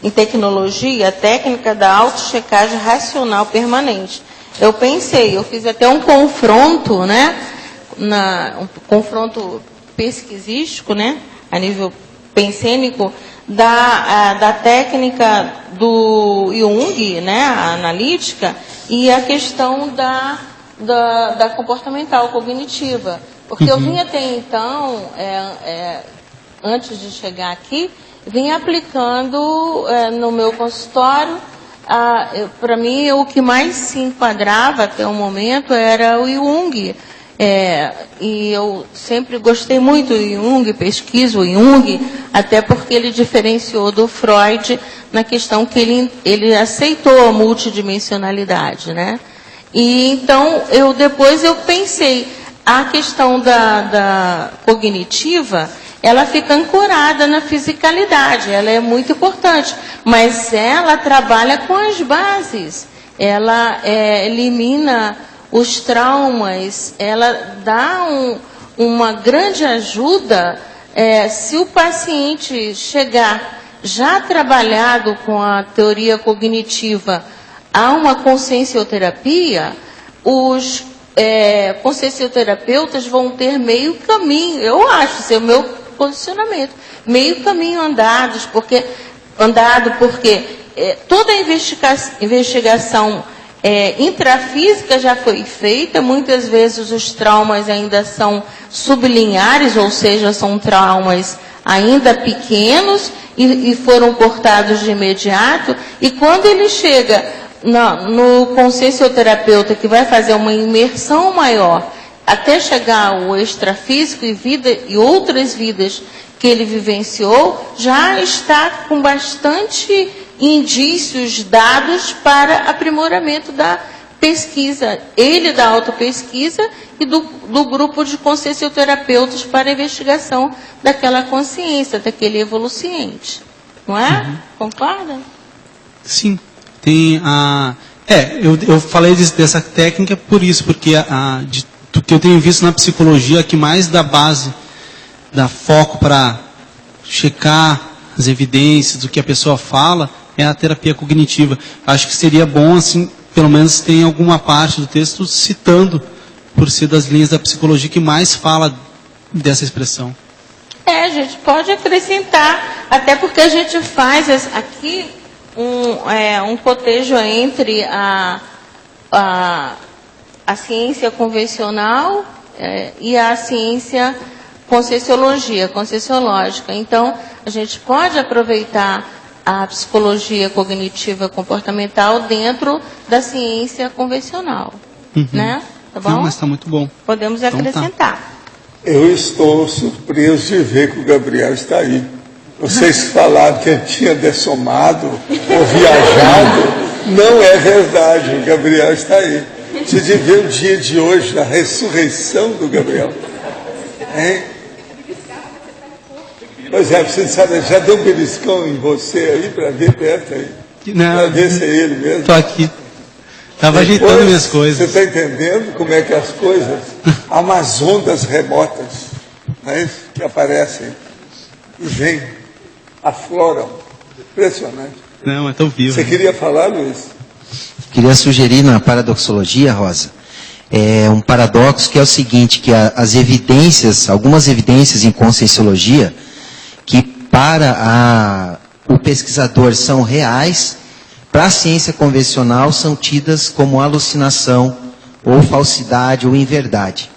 em tecnologia, a técnica da autochecagem racional permanente. Eu pensei, eu fiz até um confronto, né? Um confronto pesquisístico, né? A nível pensênico, da técnica do Jung, né? A analítica, e a questão da comportamental cognitiva. Porque eu vinha até então, antes de chegar aqui, vinha aplicando no meu consultório. Para mim, o que mais se enquadrava até o momento era o Jung. E eu sempre gostei muito do Jung, pesquiso o Jung, até porque ele diferenciou do Freud na questão que ele aceitou a multidimensionalidade, né? E então, depois eu pensei, a questão da cognitiva, ela fica ancorada na fisicalidade, ela é muito importante, mas ela trabalha com as bases, ela elimina os traumas, ela dá uma grande ajuda se o paciente chegar já trabalhado com a teoria cognitiva a uma consciencioterapia, os consciencioterapeutas vão ter meio caminho, eu acho, esse é o meu posicionamento, meio caminho andado, porque toda a investigação intrafísica já foi feita, muitas vezes os traumas ainda são sublinares, ou seja, são traumas ainda pequenos e foram cortados de imediato, e quando ele chega no consciencioterapeuta que vai fazer uma imersão maior, até chegar ao extrafísico e outras vidas que ele vivenciou, já está com bastante indícios dados para aprimoramento da pesquisa, da autopesquisa e do grupo de consciencioterapeutas para a investigação daquela consciência, daquele evoluciente. Não é? Concorda? Sim. Tem eu falei dessa técnica por isso, porque do que eu tenho visto na psicologia, que mais dá base, dá foco para checar as evidências do que a pessoa fala, é a terapia cognitiva. Acho que seria bom, assim, pelo menos tem alguma parte do texto citando, por ser das linhas da psicologia que mais fala dessa expressão. A gente pode acrescentar, até porque a gente faz aqui um cotejo entre a ciência convencional e a ciência conscienciológica. Então, a gente pode aproveitar a psicologia cognitiva comportamental dentro da ciência convencional. Né? Tá bom? Não, mas está muito bom. Podemos acrescentar. Então, tá. Eu estou surpreso de ver que o Gabriel está aí. Vocês falaram que ele tinha dessomado ou viajado. Não é verdade, o Gabriel está aí. Você devia ver o dia de hoje, a ressurreição do Gabriel. Hein? Pois é, você sabe, já deu um beliscão em você aí, para ver perto aí? Para ver se é ele mesmo? Estou aqui. Estava ajeitando minhas coisas. Você está entendendo como é que as coisas? Há umas ondas remotas. não é isso? Que aparecem e vêm, afloram. Impressionante. Não, é tão vivo. Você queria falar, Luiz? Queria sugerir na paradoxologia, Rosa, um paradoxo que é o seguinte, que as evidências, algumas evidências em conscienciologia, que para o pesquisador são reais, para a ciência convencional são tidas como alucinação, ou falsidade, ou inverdade.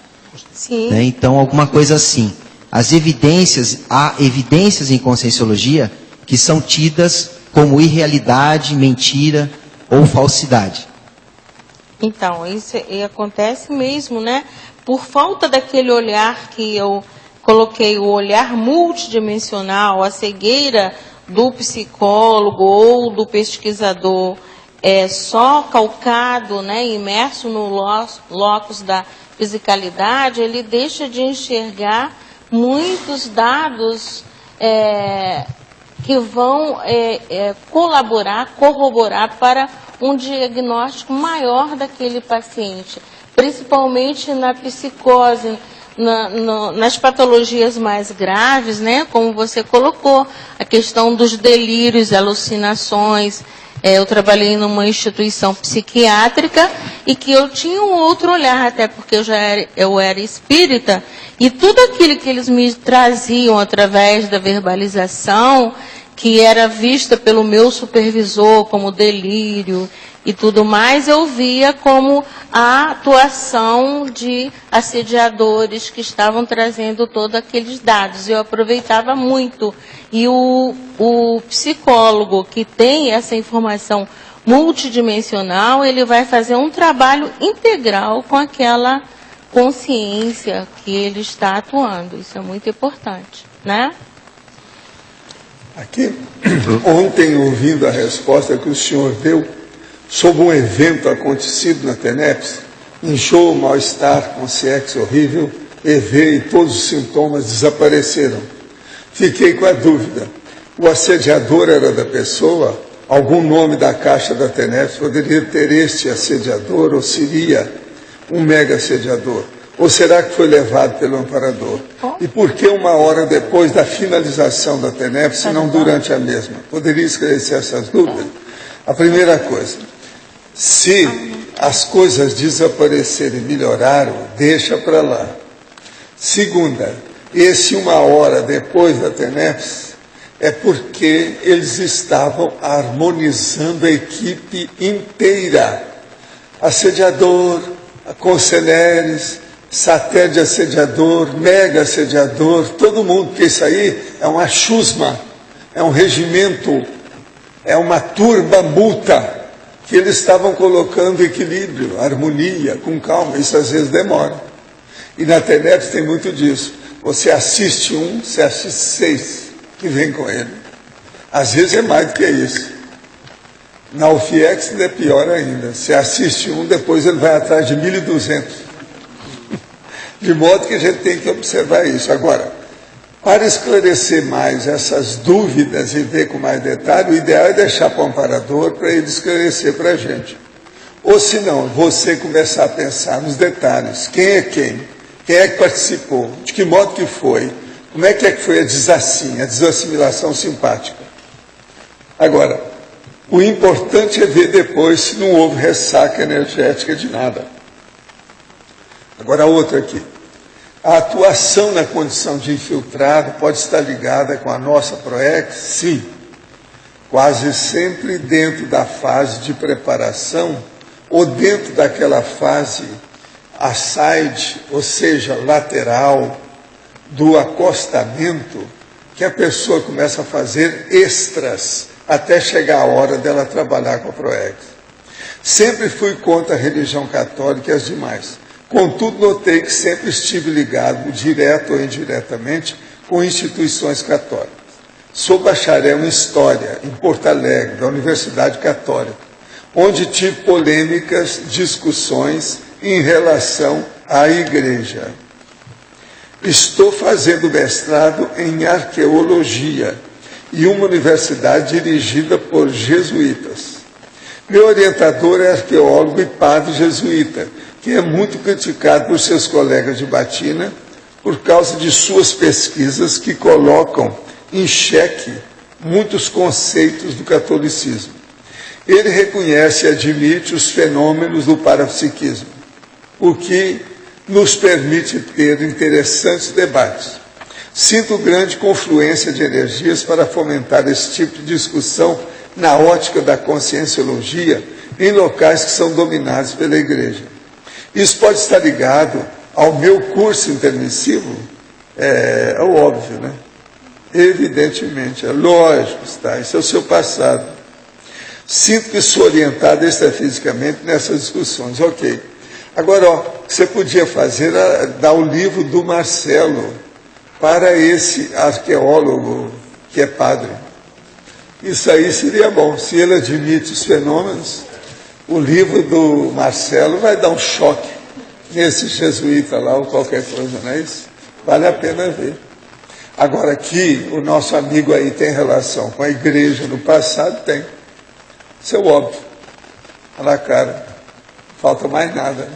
Sim. Né? Então, alguma coisa assim. Há evidências em conscienciologia que são tidas como irrealidade, mentira ou falsidade. Então, isso acontece mesmo, né? Por falta daquele olhar que eu coloquei, o olhar multidimensional, a cegueira do psicólogo ou do pesquisador, só calcado, né, imerso no locus da fisicalidade, ele deixa de enxergar muitos dados que vão colaborar, corroborar para um diagnóstico maior daquele paciente, principalmente na psicose, nas patologias mais graves, né, como você colocou, a questão dos delírios, alucinações. Eu trabalhei numa instituição psiquiátrica e que eu tinha um outro olhar, até porque eu era espírita, e tudo aquilo que eles me traziam através da verbalização, que era vista pelo meu supervisor como delírio e tudo mais, eu via como a atuação de assediadores que estavam trazendo todos aqueles dados. Eu aproveitava muito. E o psicólogo que tem essa informação multidimensional, ele vai fazer um trabalho integral com aquela consciência que ele está atuando. Isso é muito importante, né? Aqui, ontem, ouvindo a resposta que o senhor deu sobre um evento acontecido na TENEPS, enjoo, mal-estar, consciência horrível, EV e todos os sintomas desapareceram. Fiquei com a dúvida, o assediador era da pessoa? Algum nome da caixa da TENEPS poderia ter este assediador, ou seria um mega assediador? Ou será que foi levado pelo amparador? E por que 1 hora depois da finalização da TENEPS, se não durante a mesma? Poderia esclarecer essas dúvidas? A primeira coisa, se as coisas desaparecerem e melhoraram, deixa para lá. Segunda, esse 1 hora depois da TENEPS é porque eles estavam harmonizando a equipe inteira. Assediador, conselheiros, satélite assediador, mega assediador, todo mundo, porque isso aí é uma chusma, é um regimento, é uma turba multa que eles estavam colocando equilíbrio, harmonia, com calma. Isso às vezes demora. E na TENEPS tem muito disso. Você assiste você assiste 6 que vem com ele. Às vezes é mais do que isso. Na UFIEX é pior ainda. Você assiste depois ele vai atrás de 1.200. De modo que a gente tem que observar isso. Agora, para esclarecer mais essas dúvidas e ver com mais detalhe, o ideal é deixar para o amparador para ele esclarecer para a gente. Ou se não, você começar a pensar nos detalhes. Quem é quem? Quem é que participou? De que modo que foi? Como é que foi a desassimilação simpática? Agora, o importante é ver depois se não houve ressaca energética de nada. Agora, outra aqui. A atuação na condição de infiltrado pode estar ligada com a nossa PROEX? Sim. Quase sempre dentro da fase de preparação ou dentro daquela fase aside, ou seja, lateral, do acostamento, que a pessoa começa a fazer extras até chegar a hora dela trabalhar com a PROEX. Sempre fui contra a religião católica e as demais. Contudo, notei que sempre estive ligado, direto ou indiretamente, com instituições católicas. Sou bacharel em História, em Porto Alegre, da Universidade Católica, onde tive polêmicas, discussões em relação à Igreja. Estou fazendo mestrado em Arqueologia, em uma universidade dirigida por jesuítas. Meu orientador é arqueólogo e padre jesuíta, que é muito criticado por seus colegas de batina, por causa de suas pesquisas que colocam em xeque muitos conceitos do catolicismo. Ele reconhece e admite os fenômenos do parapsiquismo, o que nos permite ter interessantes debates. Sinto grande confluência de energias para fomentar esse tipo de discussão na ótica da conscienciologia em locais que são dominados pela Igreja. Isso pode estar ligado ao meu curso intermissivo? É óbvio, né? Evidentemente, é lógico, está. Isso é o seu passado. Sinto que sou orientado extrafisicamente nessas discussões. Ok. Agora, ó, o que você podia fazer era dar o livro do Marcelo para esse arqueólogo que é padre. Isso aí seria bom. Se ele admite os fenômenos, o livro do Marcelo vai dar um choque nesse jesuíta lá ou qualquer coisa, não é isso? Vale a pena ver. Agora, aqui, o nosso amigo aí tem relação com a igreja no passado? Tem. Isso é óbvio. Olha a cara. Não falta mais nada. Né?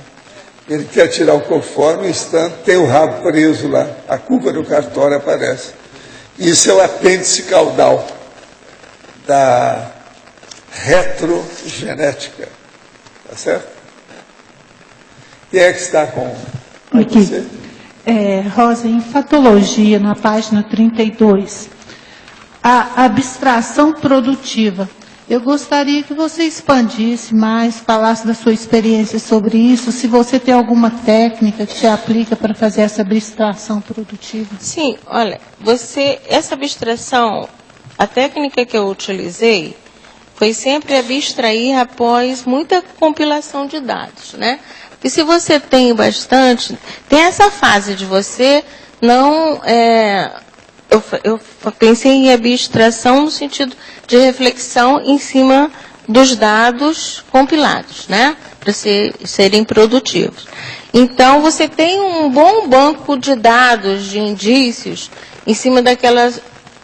Ele quer tirar o conforme, no instante, tem o rabo preso lá. A culpa do cartório aparece. Isso é o apêndice caudal da retrogenética. Tá certo? Quem é que está com você? Rosa, em Fatologia, na página 32, a abstração produtiva. Eu gostaria que você expandisse mais, falasse da sua experiência sobre isso, se você tem alguma técnica que se aplica para fazer essa abstração produtiva. Sim, olha, essa abstração, a técnica que eu utilizei foi sempre abstrair após muita compilação de dados, né? Porque se você tem bastante, tem essa fase de você não... Eu pensei em abstração no sentido de reflexão em cima dos dados compilados, né? Para serem produtivos. Então, você tem um bom banco de dados, de indícios, em cima daquela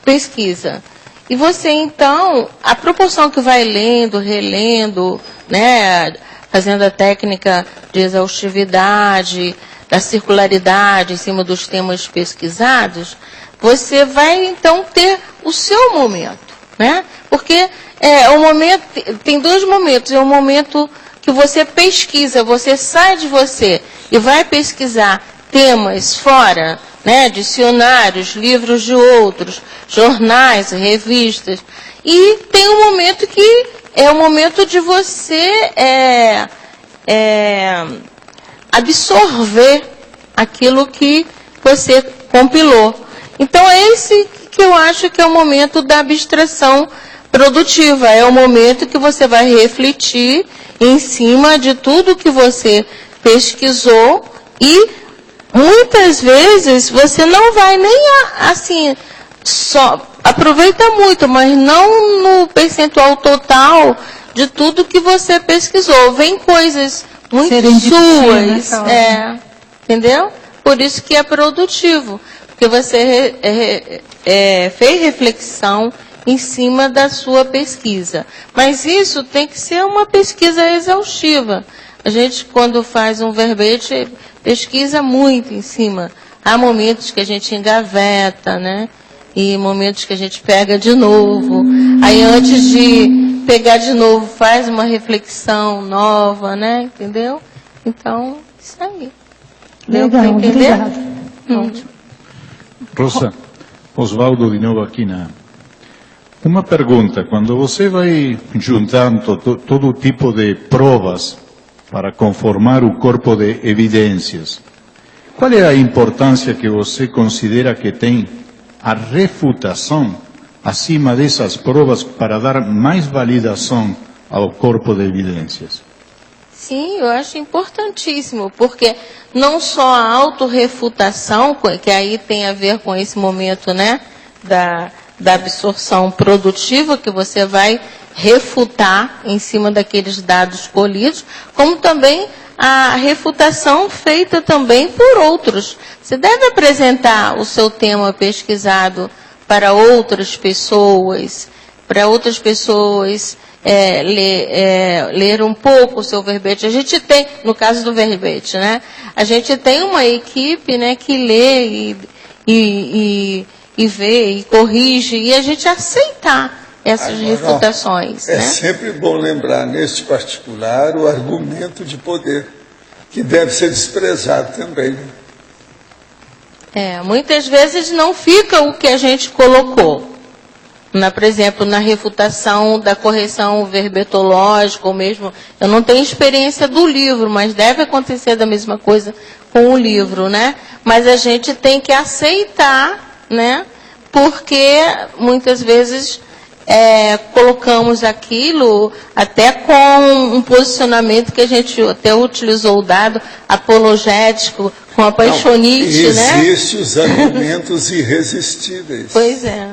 pesquisa. E você, então, a proporção que vai lendo, relendo, né, fazendo a técnica de exaustividade, da circularidade em cima dos temas pesquisados, você vai, então, ter o seu momento, né? Porque o momento, tem dois momentos. É o momento que você pesquisa, você sai de você e vai pesquisar temas fora, né? Dicionários, livros de outros, jornais, revistas. E tem um momento que é o momento de você absorver aquilo que você compilou. Então, é esse que eu acho que é o momento da abstração produtiva. É o momento que você vai refletir em cima de tudo que você pesquisou e, muitas vezes, você não vai nem, assim, só aproveita muito, mas não no percentual total de tudo que você pesquisou. Vem coisas muito suas, entendeu? Por isso que é produtivo. Porque você fez reflexão em cima da sua pesquisa. Mas isso tem que ser uma pesquisa exaustiva. A gente, quando faz um verbete, pesquisa muito em cima. Há momentos que a gente engaveta, né? E momentos que a gente pega de novo. Aí, antes de pegar de novo, faz uma reflexão nova, né? Entendeu? Então, isso aí. Deu para entender? Ótimo. Rosa, Osvaldo de novo aqui uma pergunta. Quando você vai juntando todo tipo de provas para conformar o corpo de evidências, qual é a importância que você considera que tem a refutação acima dessas provas para dar mais validação ao corpo de evidências? Sim, eu acho importantíssimo, porque não só a autorrefutação, que aí tem a ver com esse momento, né, da absorção produtiva, que você vai refutar em cima daqueles dados colhidos, como também a refutação feita também por outros. Você deve apresentar o seu tema pesquisado para outras pessoas ler um pouco o seu verbete. A gente tem, no caso do verbete, né? A gente tem uma equipe, né, que lê e vê e corrige, e a gente aceitar essas refutações. É né? sempre bom lembrar, neste particular, o argumento de poder, que deve ser desprezado também. Né? Muitas vezes não fica o que a gente colocou. Por exemplo, na refutação da correção verbetológica, ou mesmo, eu não tenho experiência do livro, mas deve acontecer da mesma coisa com o livro, né? Mas a gente tem que aceitar, né? Porque muitas vezes colocamos aquilo até com um posicionamento que a gente até utilizou o dado apologético, com a paixonite, né? Existem os argumentos irresistíveis. Pois é.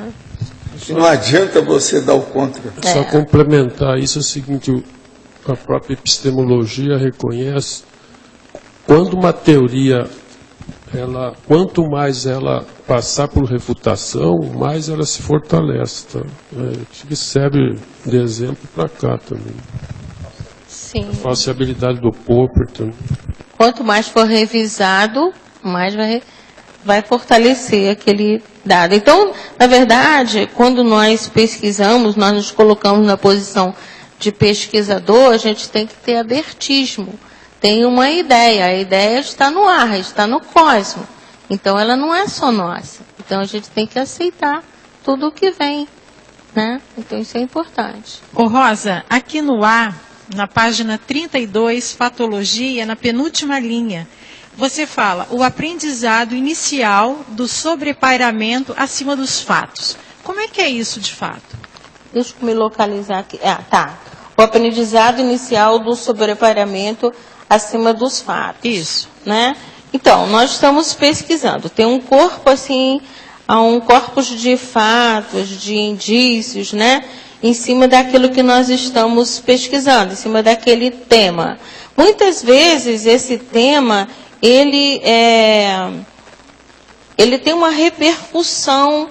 Não adianta você dar o contra. Só complementar isso é o seguinte, a própria epistemologia reconhece, quando uma teoria, quanto mais ela passar por refutação, mais ela se fortalece. Tá? Que serve de exemplo para cá também. Sim. A falsibilidade do Popper também. Quanto mais for revisado, mais vai fortalecer aquele dado. Então, na verdade, quando nós pesquisamos, nós nos colocamos na posição de pesquisador, a gente tem que ter abertismo. Tem uma ideia, a ideia está no ar, está no cosmos. Então, ela não é só nossa. Então, a gente tem que aceitar tudo o que vem. Né? Então, isso é importante. Ô Rosa, aqui no A, na página 32, Fatologia, na penúltima linha, você fala o aprendizado inicial do sobrepairamento acima dos fatos. Como é que é isso de fato? Deixa eu me localizar aqui. Tá. O aprendizado inicial do sobrepairamento acima dos fatos. Isso. Né? Então, nós estamos pesquisando. Tem um corpo assim, um corpus de fatos, de indícios, né? Em cima daquilo que nós estamos pesquisando, em cima daquele tema. Muitas vezes esse tema ele tem uma repercussão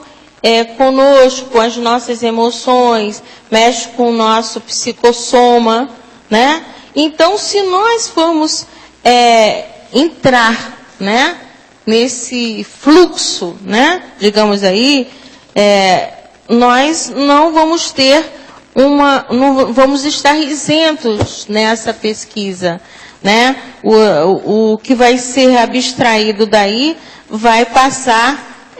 conosco, com as nossas emoções, mexe com o nosso psicossoma, né? Então, se nós formos entrar, né, nesse fluxo, né, digamos aí, nós não vamos ter não vamos estar isentos nessa pesquisa. Né? O que vai ser abstraído daí vai passar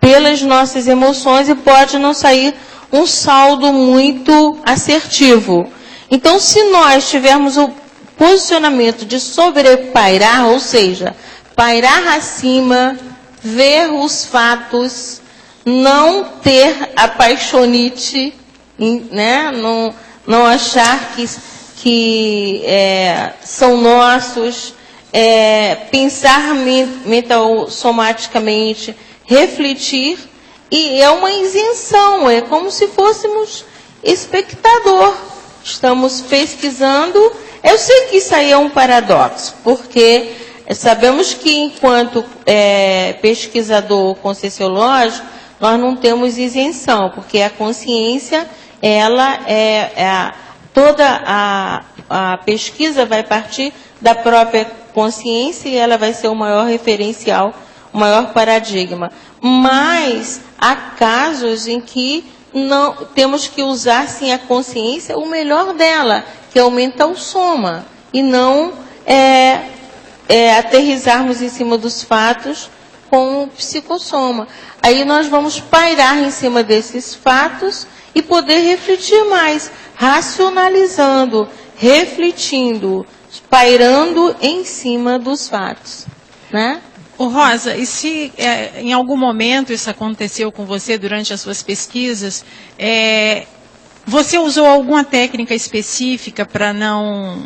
pelas nossas emoções e pode não sair um saldo muito assertivo. Então, se nós tivermos o posicionamento de sobrepairar, ou seja, pairar acima, ver os fatos, não ter a paixonite, né? Não achar que são nossos, pensar somaticamente, refletir, e é uma isenção, é como se fôssemos espectador. Estamos pesquisando. Eu sei que isso aí é um paradoxo, porque sabemos que enquanto pesquisador conscienciológico, nós não temos isenção, porque a consciência, ela toda a pesquisa vai partir da própria consciência e ela vai ser o maior referencial, o maior paradigma. Mas há casos em que não temos que usar, sim, a consciência, o melhor dela, que aumenta o soma, e não aterrizarmos em cima dos fatos com o psicossoma. Aí nós vamos pairar em cima desses fatos e poder refletir mais, racionalizando, refletindo, pairando em cima dos fatos, né? Ô Rosa, e se em algum momento isso aconteceu com você durante as suas pesquisas, você usou alguma técnica específica para não,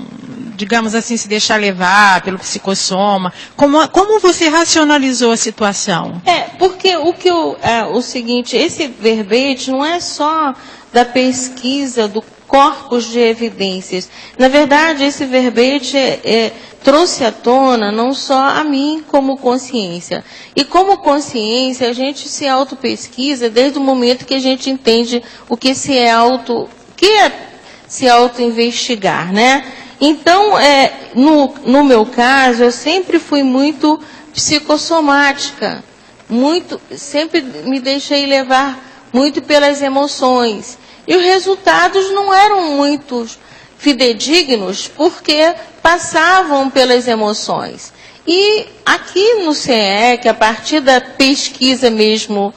digamos assim, se deixar levar pelo psicossoma? Como você racionalizou a situação? Porque o seguinte, esse verbete não é só da pesquisa do corpus de evidências. Na verdade, esse verbete trouxe à tona não só a mim como consciência. E como consciência, a gente se autopesquisa desde o momento que a gente entende o que se é que se auto-investigar, né? Então, no meu caso, eu sempre fui muito psicossomática, sempre me deixei levar muito pelas emoções. E os resultados não eram muito fidedignos, porque passavam pelas emoções. E aqui no CE, a partir da pesquisa mesmo,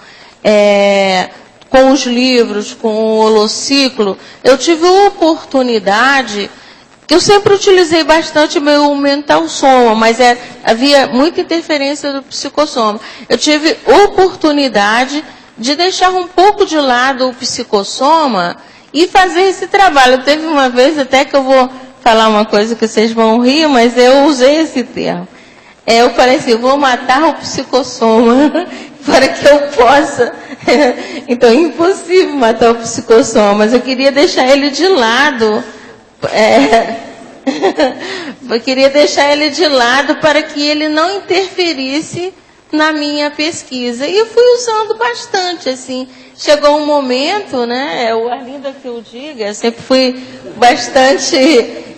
com os livros, com o holociclo, eu tive a oportunidade, que eu sempre utilizei bastante meu mental soma, mas havia muita interferência do psicossoma. Eu tive oportunidade de deixar um pouco de lado o psicossoma e fazer esse trabalho. Teve uma vez até que eu vou falar uma coisa que vocês vão rir, mas eu usei esse termo. Eu falei assim, vou matar o psicossoma para que eu possa. Então, é impossível matar o psicossoma, mas eu queria deixar ele de lado. Eu queria deixar ele de lado para que ele não interferisse na minha pesquisa. E eu fui usando bastante, assim. Chegou um momento, né, o Arlindo que eu diga, eu sempre fui bastante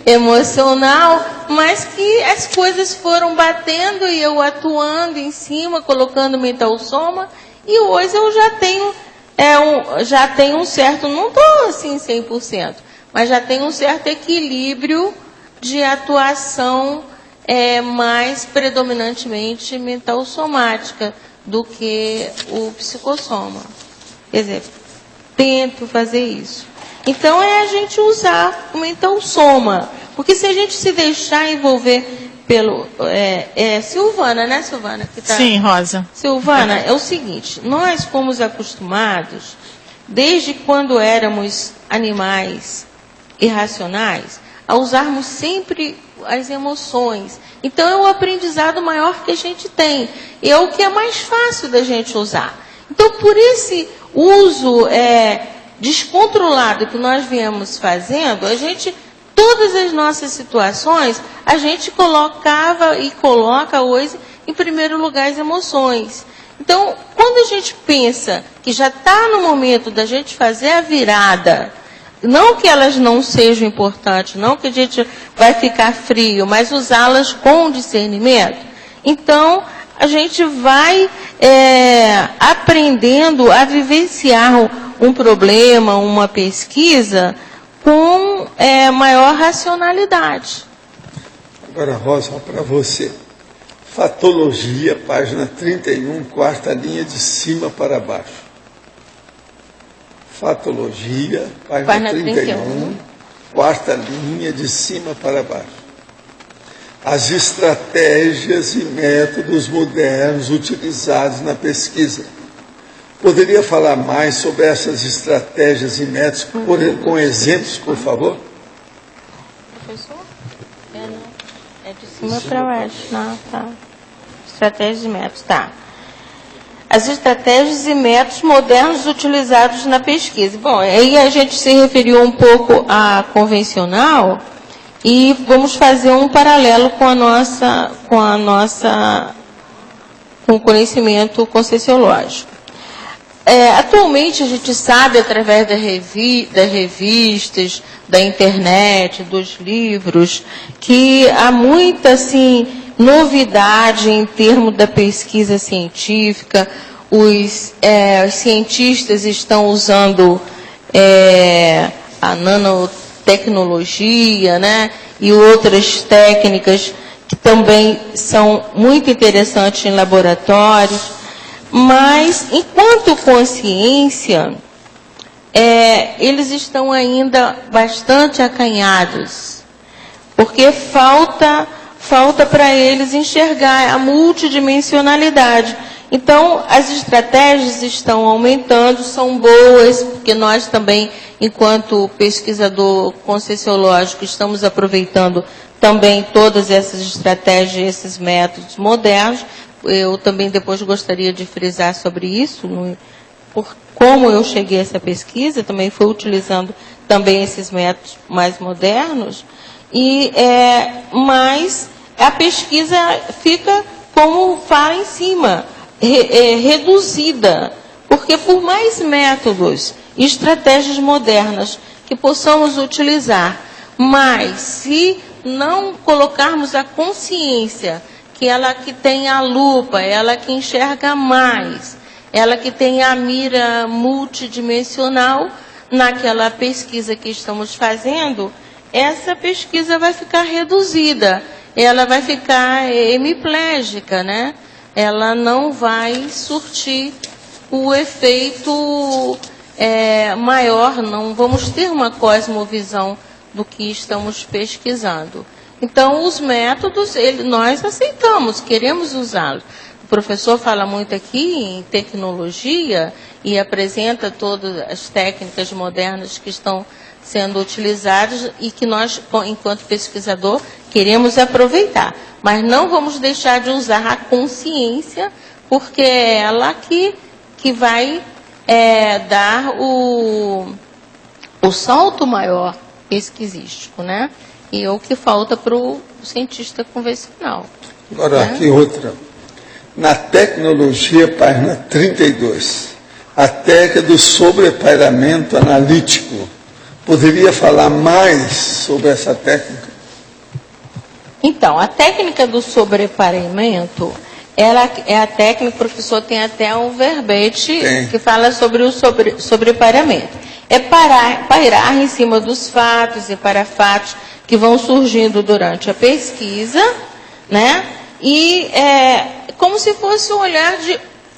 emocional, mas que as coisas foram batendo e eu atuando em cima, colocando mental soma, e hoje eu já tenho um certo, não estou assim 100%, mas já tenho um certo equilíbrio de atuação mais predominantemente mental somática do que o psicossoma. Quer dizer, tento fazer isso. Então, a gente usar o mental soma. Porque se a gente se deixar envolver pelo... Silvana, né, Silvana? Que tá... Sim, Rosa. Silvana, é o seguinte, nós fomos acostumados, desde quando éramos animais irracionais, a usarmos sempre as emoções. Então, é o aprendizado maior que a gente tem. E é o que é mais fácil da gente usar. Então, por esse uso descontrolado que nós viemos fazendo, todas as nossas situações, a gente colocava e coloca hoje, em primeiro lugar, as emoções. Então, quando a gente pensa que já está no momento da gente fazer a virada, não que elas não sejam importantes, não que a gente vai ficar frio, mas usá-las com discernimento, então a gente vai aprendendo a vivenciar um problema, uma pesquisa, com maior racionalidade. Agora, Rosa, para você. Fatologia, página 31, quarta linha de cima para baixo. Fatologia, página 31, quarta linha de cima para baixo. As estratégias e métodos modernos utilizados na pesquisa. Poderia falar mais sobre essas estratégias e métodos com exemplos, por favor? Professor? É de cima para baixo. Não, tá. Estratégias e métodos, tá. As estratégias e métodos modernos utilizados na pesquisa. Bom, aí a gente se referiu um pouco à convencional e vamos fazer um paralelo com o conhecimento conscienciológico. Atualmente a gente sabe, através das revistas, da internet, dos livros, que há muita assim, novidade em termos da pesquisa científica. Os cientistas estão usando a nanotecnologia, né, e outras técnicas que também são muito interessantes em laboratórios. Mas, enquanto consciência, eles estão ainda bastante acanhados, porque falta para eles enxergar a multidimensionalidade. Então, as estratégias estão aumentando, são boas, porque nós também, enquanto pesquisador conscienciológico, estamos aproveitando também todas essas estratégias, esses métodos modernos. Eu também depois gostaria de frisar sobre isso, por como eu cheguei a essa pesquisa, também fui utilizando também esses métodos mais modernos, mas a pesquisa fica, como fala em cima, reduzida, porque por mais métodos e estratégias modernas que possamos utilizar. Mas, se não colocarmos a consciência, que ela que tem a lupa, ela que enxerga mais, ela que tem a mira multidimensional, naquela pesquisa que estamos fazendo, essa pesquisa vai ficar reduzida, ela vai ficar hemiplégica, né? Ela não vai surtir o efeito maior, não vamos ter uma cosmovisão do que estamos pesquisando. Então, os métodos, nós aceitamos, queremos usá-los. O professor fala muito aqui em tecnologia e apresenta todas as técnicas modernas que estão sendo utilizadas e que nós, enquanto pesquisador, queremos aproveitar. Mas não vamos deixar de usar a consciência, porque é ela que vai dar o salto maior pesquisístico, né? E é o que falta para o cientista convencional. Agora, aqui outra. Na tecnologia, página 32, a técnica do sobrepairamento analítico. Poderia falar mais sobre essa técnica? Então, a técnica do sobrepairamento, ela é a técnica, o professor tem até um verbete que fala sobre o sobrepairamento. É pairar em cima dos fatos e para fatos que vão surgindo durante a pesquisa, né? E como se fosse um olhar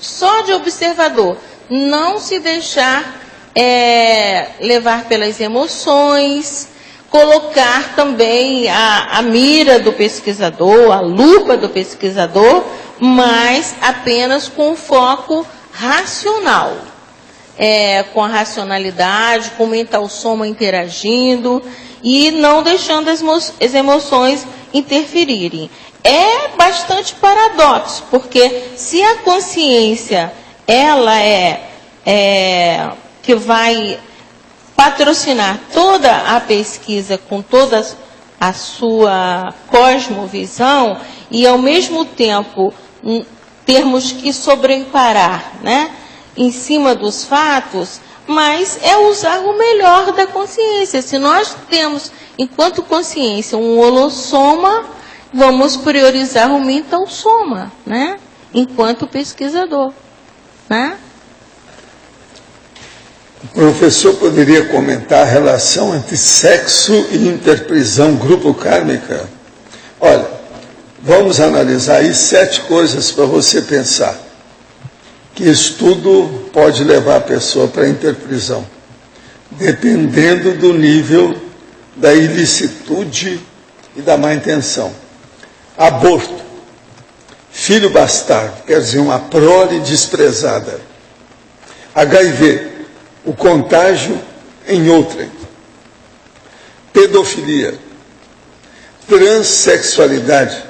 só de observador. Não se deixar levar pelas emoções, colocar também a mira do pesquisador, a lupa do pesquisador, mas apenas com foco racional. Com a racionalidade, com o mental soma interagindo e não deixando as emoções interferirem. É bastante paradoxo, porque se a consciência ela que vai patrocinar toda a pesquisa com toda a sua cosmovisão e ao mesmo tempo termos que sobreparar, né, em cima dos fatos, mas é usar o melhor da consciência. Se nós temos, enquanto consciência, um holossoma, vamos priorizar o mental soma, né? Enquanto pesquisador, né? O professor poderia comentar a relação entre sexo e interprisão grupo kármica? Olha, vamos analisar aí 7 coisas para você pensar. Que estudo pode levar a pessoa para a interprisão, dependendo do nível da ilicitude e da má intenção. Aborto, filho bastardo, quer dizer, uma prole desprezada. HIV, o contágio em outrem. Pedofilia, transexualidade.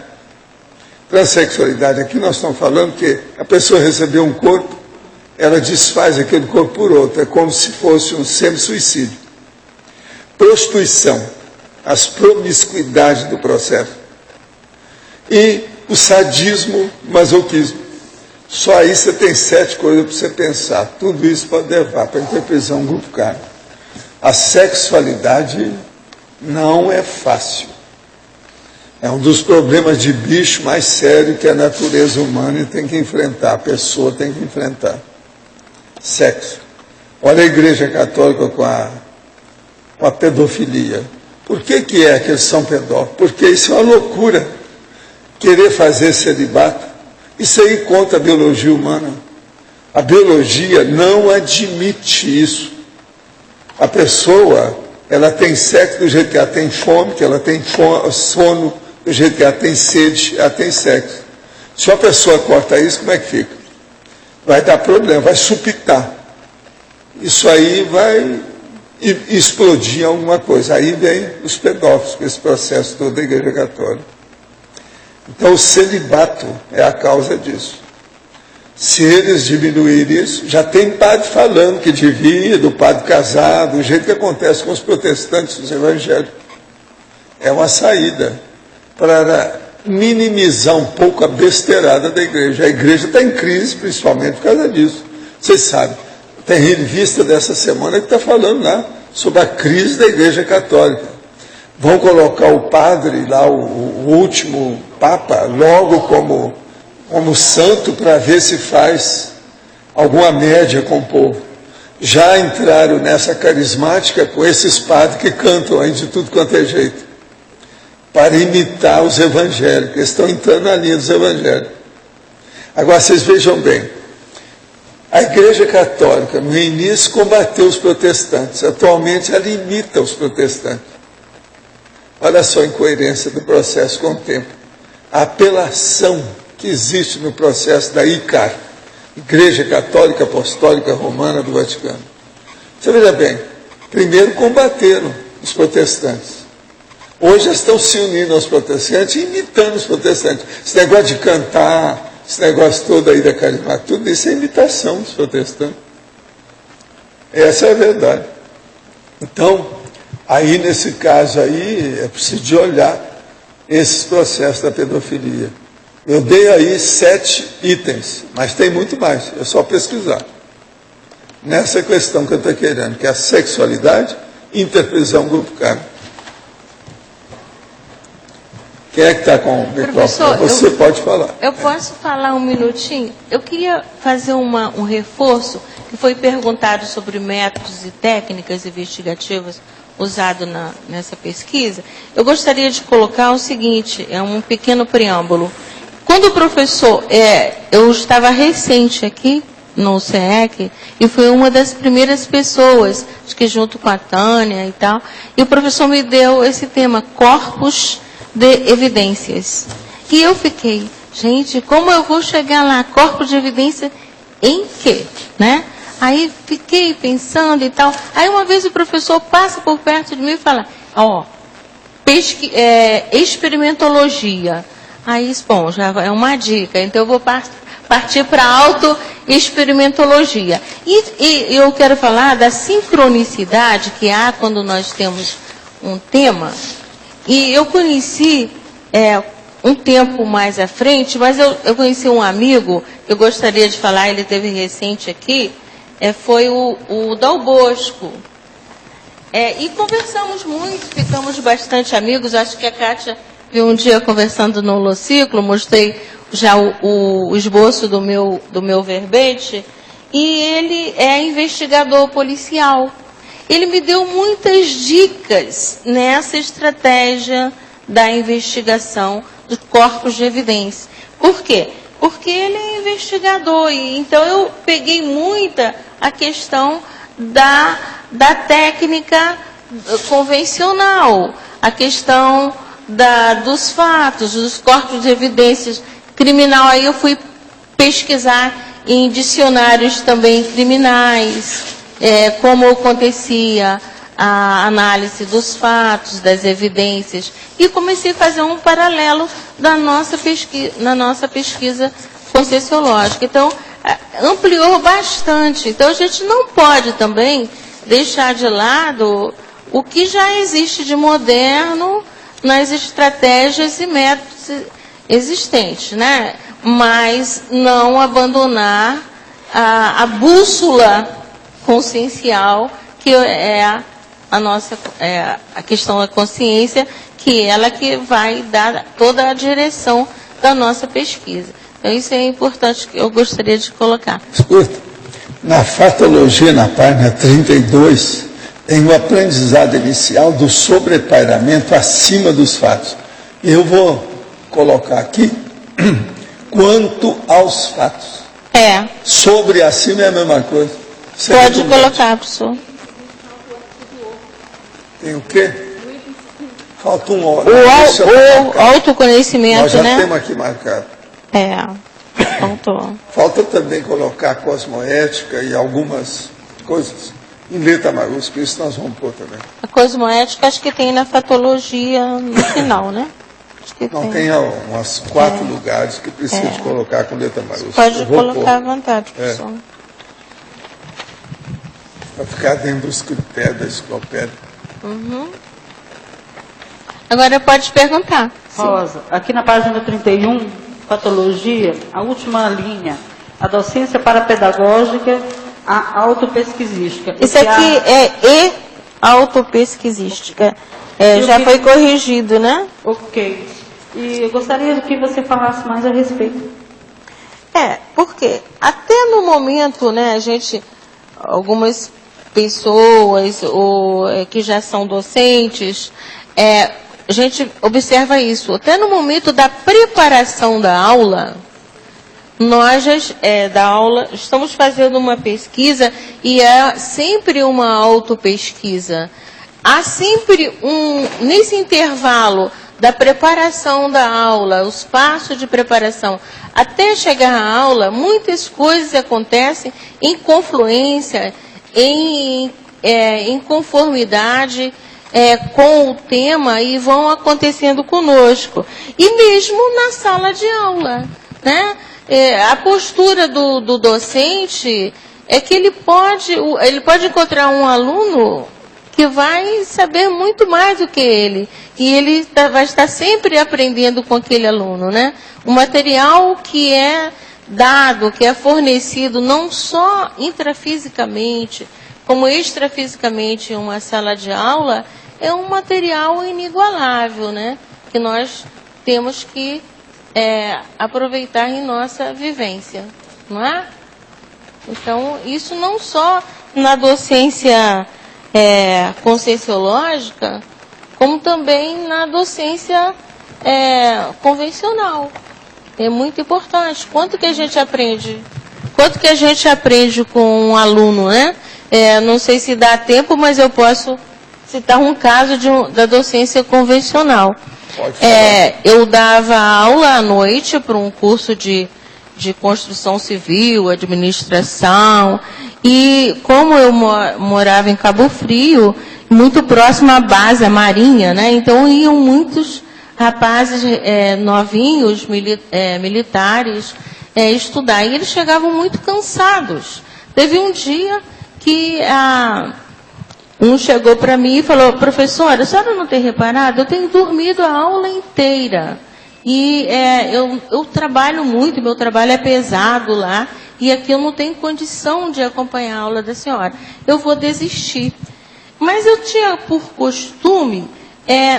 Transsexualidade, aqui nós estamos falando que a pessoa recebeu um corpo, ela desfaz aquele corpo por outro, é como se fosse um semi-suicídio. Prostituição, as promiscuidades do processo. E o sadismo, masoquismo. Só aí você tem 7 coisas para você pensar. Tudo isso pode levar para a interprisão grupo kármico. A sexualidade não é fácil. É um dos problemas de bicho mais sério que a natureza humana tem que enfrentar, a pessoa tem que enfrentar. Sexo. Olha a Igreja Católica com a pedofilia. Por que que eles são pedófilos? Porque isso é uma loucura. Querer fazer celibato. Isso aí contra a biologia humana. A biologia não admite isso. A pessoa, ela tem sexo do jeito que ela tem fome, que ela tem sono, do jeito que ela tem sede, ela tem sexo. Se uma pessoa corta isso, como é que fica? Vai dar problema, vai supitar. Isso aí vai explodir alguma coisa. Aí vem os pedófilos, com esse processo todo da Igreja Católica. Então o celibato é a causa disso. Se eles diminuírem isso, já tem padre falando que devia, do padre casado, do jeito que acontece com os protestantes dos evangélicos. É uma saída para minimizar um pouco a besteirada da igreja. A igreja está em crise, principalmente por causa disso. Vocês sabem, tem revista dessa semana que está falando lá sobre a crise da Igreja Católica. Vão colocar o padre lá, o último Papa, logo como santo, para ver se faz alguma média com o povo. Já entraram nessa carismática com esses padres que cantam aí de tudo quanto é jeito, para imitar os evangélicos. Eles estão entrando na linha dos evangélicos. Agora, vocês vejam bem, a Igreja Católica, no início, combateu os protestantes. Atualmente, ela imita os protestantes. Olha só a incoerência do processo com o tempo. A apelação que existe no processo da ICAR, Igreja Católica Apostólica Romana do Vaticano. Você veja bem, primeiro combateram os protestantes. Hoje estão se unindo aos protestantes e imitando os protestantes. Esse negócio de cantar, esse negócio todo aí da carisma, tudo isso é imitação dos protestantes. Essa é a verdade. Então, aí nesse caso aí, é preciso de olhar esses processos da pedofilia. Eu dei aí 7 itens, mas tem muito mais, é só pesquisar. Nessa questão que eu estou querendo, que é a sexualidade, interprisão, grupo Karma. Quem é que está com o microfone? Você pode falar. Eu posso falar um minutinho? Eu queria fazer um reforço, que foi perguntado sobre métodos e técnicas investigativas usados nessa pesquisa. Eu gostaria de colocar o seguinte, é um pequeno preâmbulo. Quando o professor, eu estava recente aqui no CEEC, e fui uma das primeiras pessoas, acho que junto com a Tânia e tal, e o professor me deu esse tema, corpus de evidências. E eu fiquei, gente, como eu vou chegar lá? Corpus de evidência em quê? Né? Aí fiquei pensando e tal. Aí uma vez o professor passa por perto de mim e fala, experimentologia. Aí, bom, já é uma dica. Então eu vou partir para a autoexperimentologia. E eu quero falar da sincronicidade que há quando nós temos um tema. E eu conheci, um tempo mais à frente, mas eu conheci um amigo, que eu gostaria de falar, ele teve recente aqui, foi o Dal Bosco. E conversamos muito, ficamos bastante amigos. Acho que a Kátia viu um dia conversando no Holociclo, mostrei já o esboço do meu verbete, e ele é investigador policial. Ele me deu muitas dicas nessa estratégia da investigação dos corpos de evidência. Por quê? Porque ele é investigador, e então eu peguei muita a questão da técnica convencional, a questão dos fatos, dos corpos de evidências criminal. Aí eu fui pesquisar em dicionários também criminais, como acontecia a análise dos fatos, das evidências, e comecei a fazer um paralelo na nossa pesquisa conscienciológica. Então, ampliou bastante. Então, a gente não pode também deixar de lado o que já existe de moderno nas estratégias e métodos existentes, né? Mas não abandonar a bússola consciencial, que é a questão da consciência, que é ela que vai dar toda a direção da nossa pesquisa. Então, isso é importante, que eu gostaria de colocar. Escuta, na fatologia, na página 32, tem o aprendizado inicial do sobrepairamento acima dos fatos. Eu vou colocar aqui, quanto aos fatos. Sobre e acima é a mesma coisa. Pode colocar, professor. Tem o quê? Falta um hora. O autoconhecimento, nós já né? temos aqui marcado. Faltou. Falta também colocar a cosmoética e algumas coisas em letra maiúscula, isso nós vamos pôr também. A cosmoética acho que tem na fatologia no final, né? Acho que não, tem umas 4 lugares que precisa de colocar com letra maiúscula. Pode colocar à vontade, professor. Para ficar dentro dos critérios da enciclopédia. Agora pode perguntar. Rosa, aqui na página 31, patologia, a última linha, a docência parapedagógica, a autopesquisística. Isso aqui é autopesquisística. Já foi corrigido, né? Ok. E eu gostaria que você falasse mais a respeito. Porque até no momento, né, algumas pessoas que já são docentes, a gente observa isso. Até no momento da preparação da aula, nós estamos fazendo uma pesquisa e é sempre uma autopesquisa. Há sempre nesse intervalo da preparação da aula, os passos de preparação, até chegar à aula, muitas coisas acontecem em confluência, em conformidade com o tema e vão acontecendo conosco. E mesmo na sala de aula, né? A postura do docente é que ele pode encontrar um aluno que vai saber muito mais do que ele. E ele vai estar sempre aprendendo com aquele aluno, né? O material que é dado, que é fornecido não só intrafisicamente, como extrafisicamente em uma sala de aula, é um material inigualável, né? Que nós temos que aproveitar em nossa vivência, não é? Então, isso não só na docência conscienciológica, como também na docência convencional. É muito importante. Quanto que a gente aprende? Quanto que a gente aprende com um aluno, né? Não sei se dá tempo, mas eu posso citar um caso da docência convencional. Eu dava aula à noite para um curso de construção civil, administração, e como eu morava em Cabo Frio, muito próximo à base, à Marinha, né? Então iam muitos rapazes novinhos, militares, estudar, e eles chegavam muito cansados. Teve um dia que um chegou para mim e falou: professora, a senhora não tem reparado? Eu tenho dormido a aula inteira. E eu trabalho muito, meu trabalho é pesado lá, e aqui eu não tenho condição de acompanhar a aula da senhora. Eu vou desistir. Mas eu tinha por costume,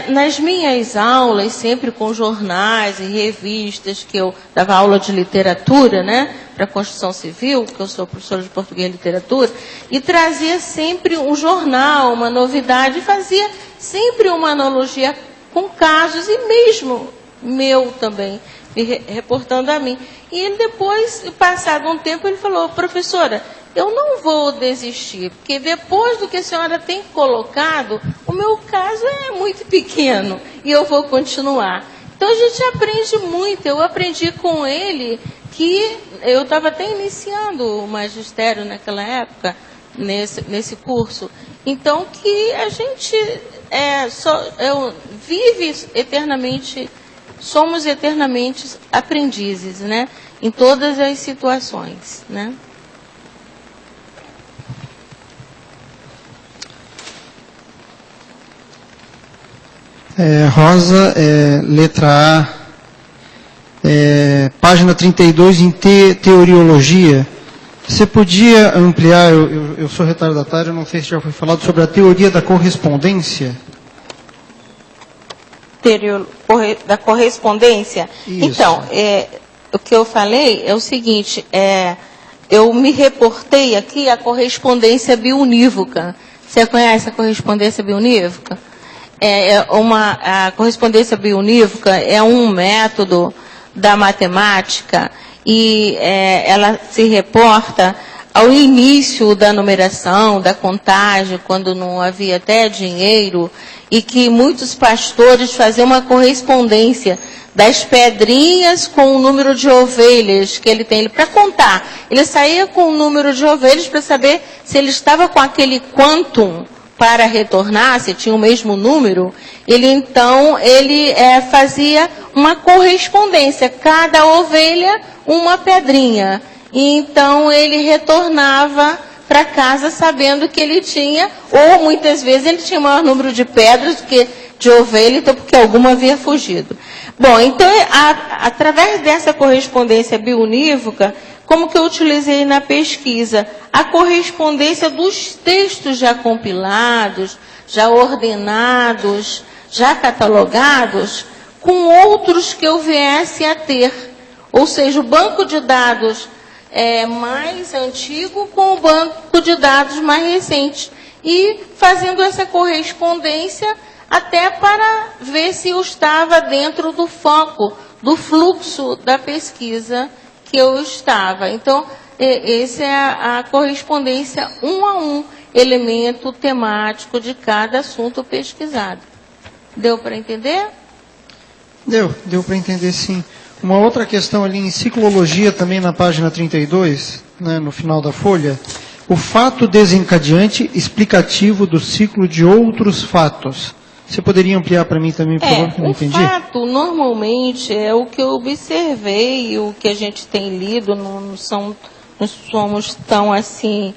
nas minhas aulas, sempre com jornais e revistas, que eu dava aula de literatura, né, para construção civil, que eu sou professora de português e literatura, e trazia sempre um jornal, uma novidade, e fazia sempre uma analogia com casos, e mesmo meu também, me reportando a mim. E ele depois, passado um tempo, ele falou: professora, eu não vou desistir, porque depois do que a senhora tem colocado, o meu caso é muito pequeno, e eu vou continuar. Então a gente aprende muito. Eu aprendi com ele, que eu estava até iniciando o magistério naquela época, nesse curso. Então que a gente vive eternamente, somos eternamente aprendizes, né? Em todas as situações, né? Rosa, letra A, página 32, em teoriologia. Você podia ampliar, eu sou retardatário, não sei se já foi falado, sobre a teoria da correspondência? Da correspondência? Isso. Então, o que eu falei é o seguinte, eu me reportei aqui à correspondência biunívoca. Você conhece a correspondência biunívoca? A correspondência biunívoca é um método da matemática e ela se reporta ao início da numeração, da contagem, quando não havia até dinheiro, e que muitos pastores faziam uma correspondência das pedrinhas com o número de ovelhas que ele tem para contar. Ele saía com o número de ovelhas para saber se ele estava com aquele quantum para retornar, se tinha o mesmo número. Ele fazia uma correspondência, cada ovelha uma pedrinha. E então ele retornava para casa sabendo que ele tinha, ou muitas vezes ele tinha maior número de pedras do que de ovelha, então porque alguma havia fugido. Bom, então através dessa correspondência biunívoca, como que eu utilizei na pesquisa, a correspondência dos textos já compilados, já ordenados, já catalogados, com outros que eu viesse a ter. Ou seja, o banco de dados mais antigo com o banco de dados mais recente. E fazendo essa correspondência até para ver se eu estava dentro do foco, do fluxo da pesquisa que eu estava. Então, essa é a correspondência um a um, elemento temático de cada assunto pesquisado. Deu para entender? Deu para entender, sim. Uma outra questão ali em ciclologia, também na página 32, né, no final da folha, o fato desencadeante explicativo do ciclo de outros fatos. Você poderia ampliar para mim também, por favor, que eu não entendi? O fato, normalmente, é o que eu observei, o que a gente tem lido, não somos tão assim,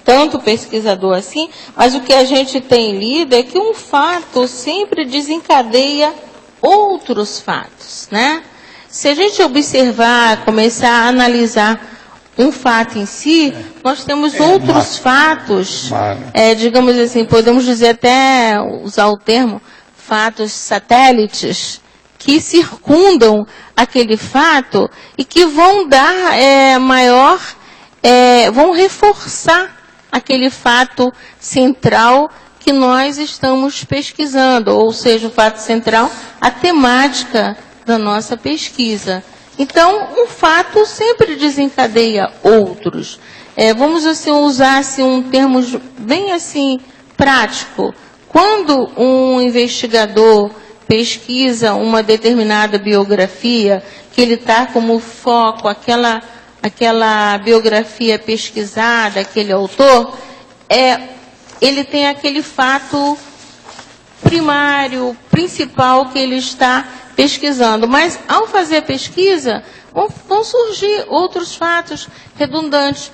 tanto pesquisador assim, mas o que a gente tem lido é que um fato sempre desencadeia outros fatos, né? Se a gente observar, começar a analisar um fato em si, nós temos outros fatos, digamos assim, podemos dizer até, usar o termo, fatos satélites, que circundam aquele fato e que vão dar vão reforçar aquele fato central que nós estamos pesquisando, ou seja, o fato central, a temática da nossa pesquisa. Então, um fato sempre desencadeia outros. Vamos assim, usar assim, um termo bem assim, prático. Quando um investigador pesquisa uma determinada biografia, que ele está como foco, aquela biografia pesquisada, aquele autor, ele tem aquele fato primário, principal que ele está pesquisando. Mas, ao fazer a pesquisa, vão surgir outros fatos redundantes,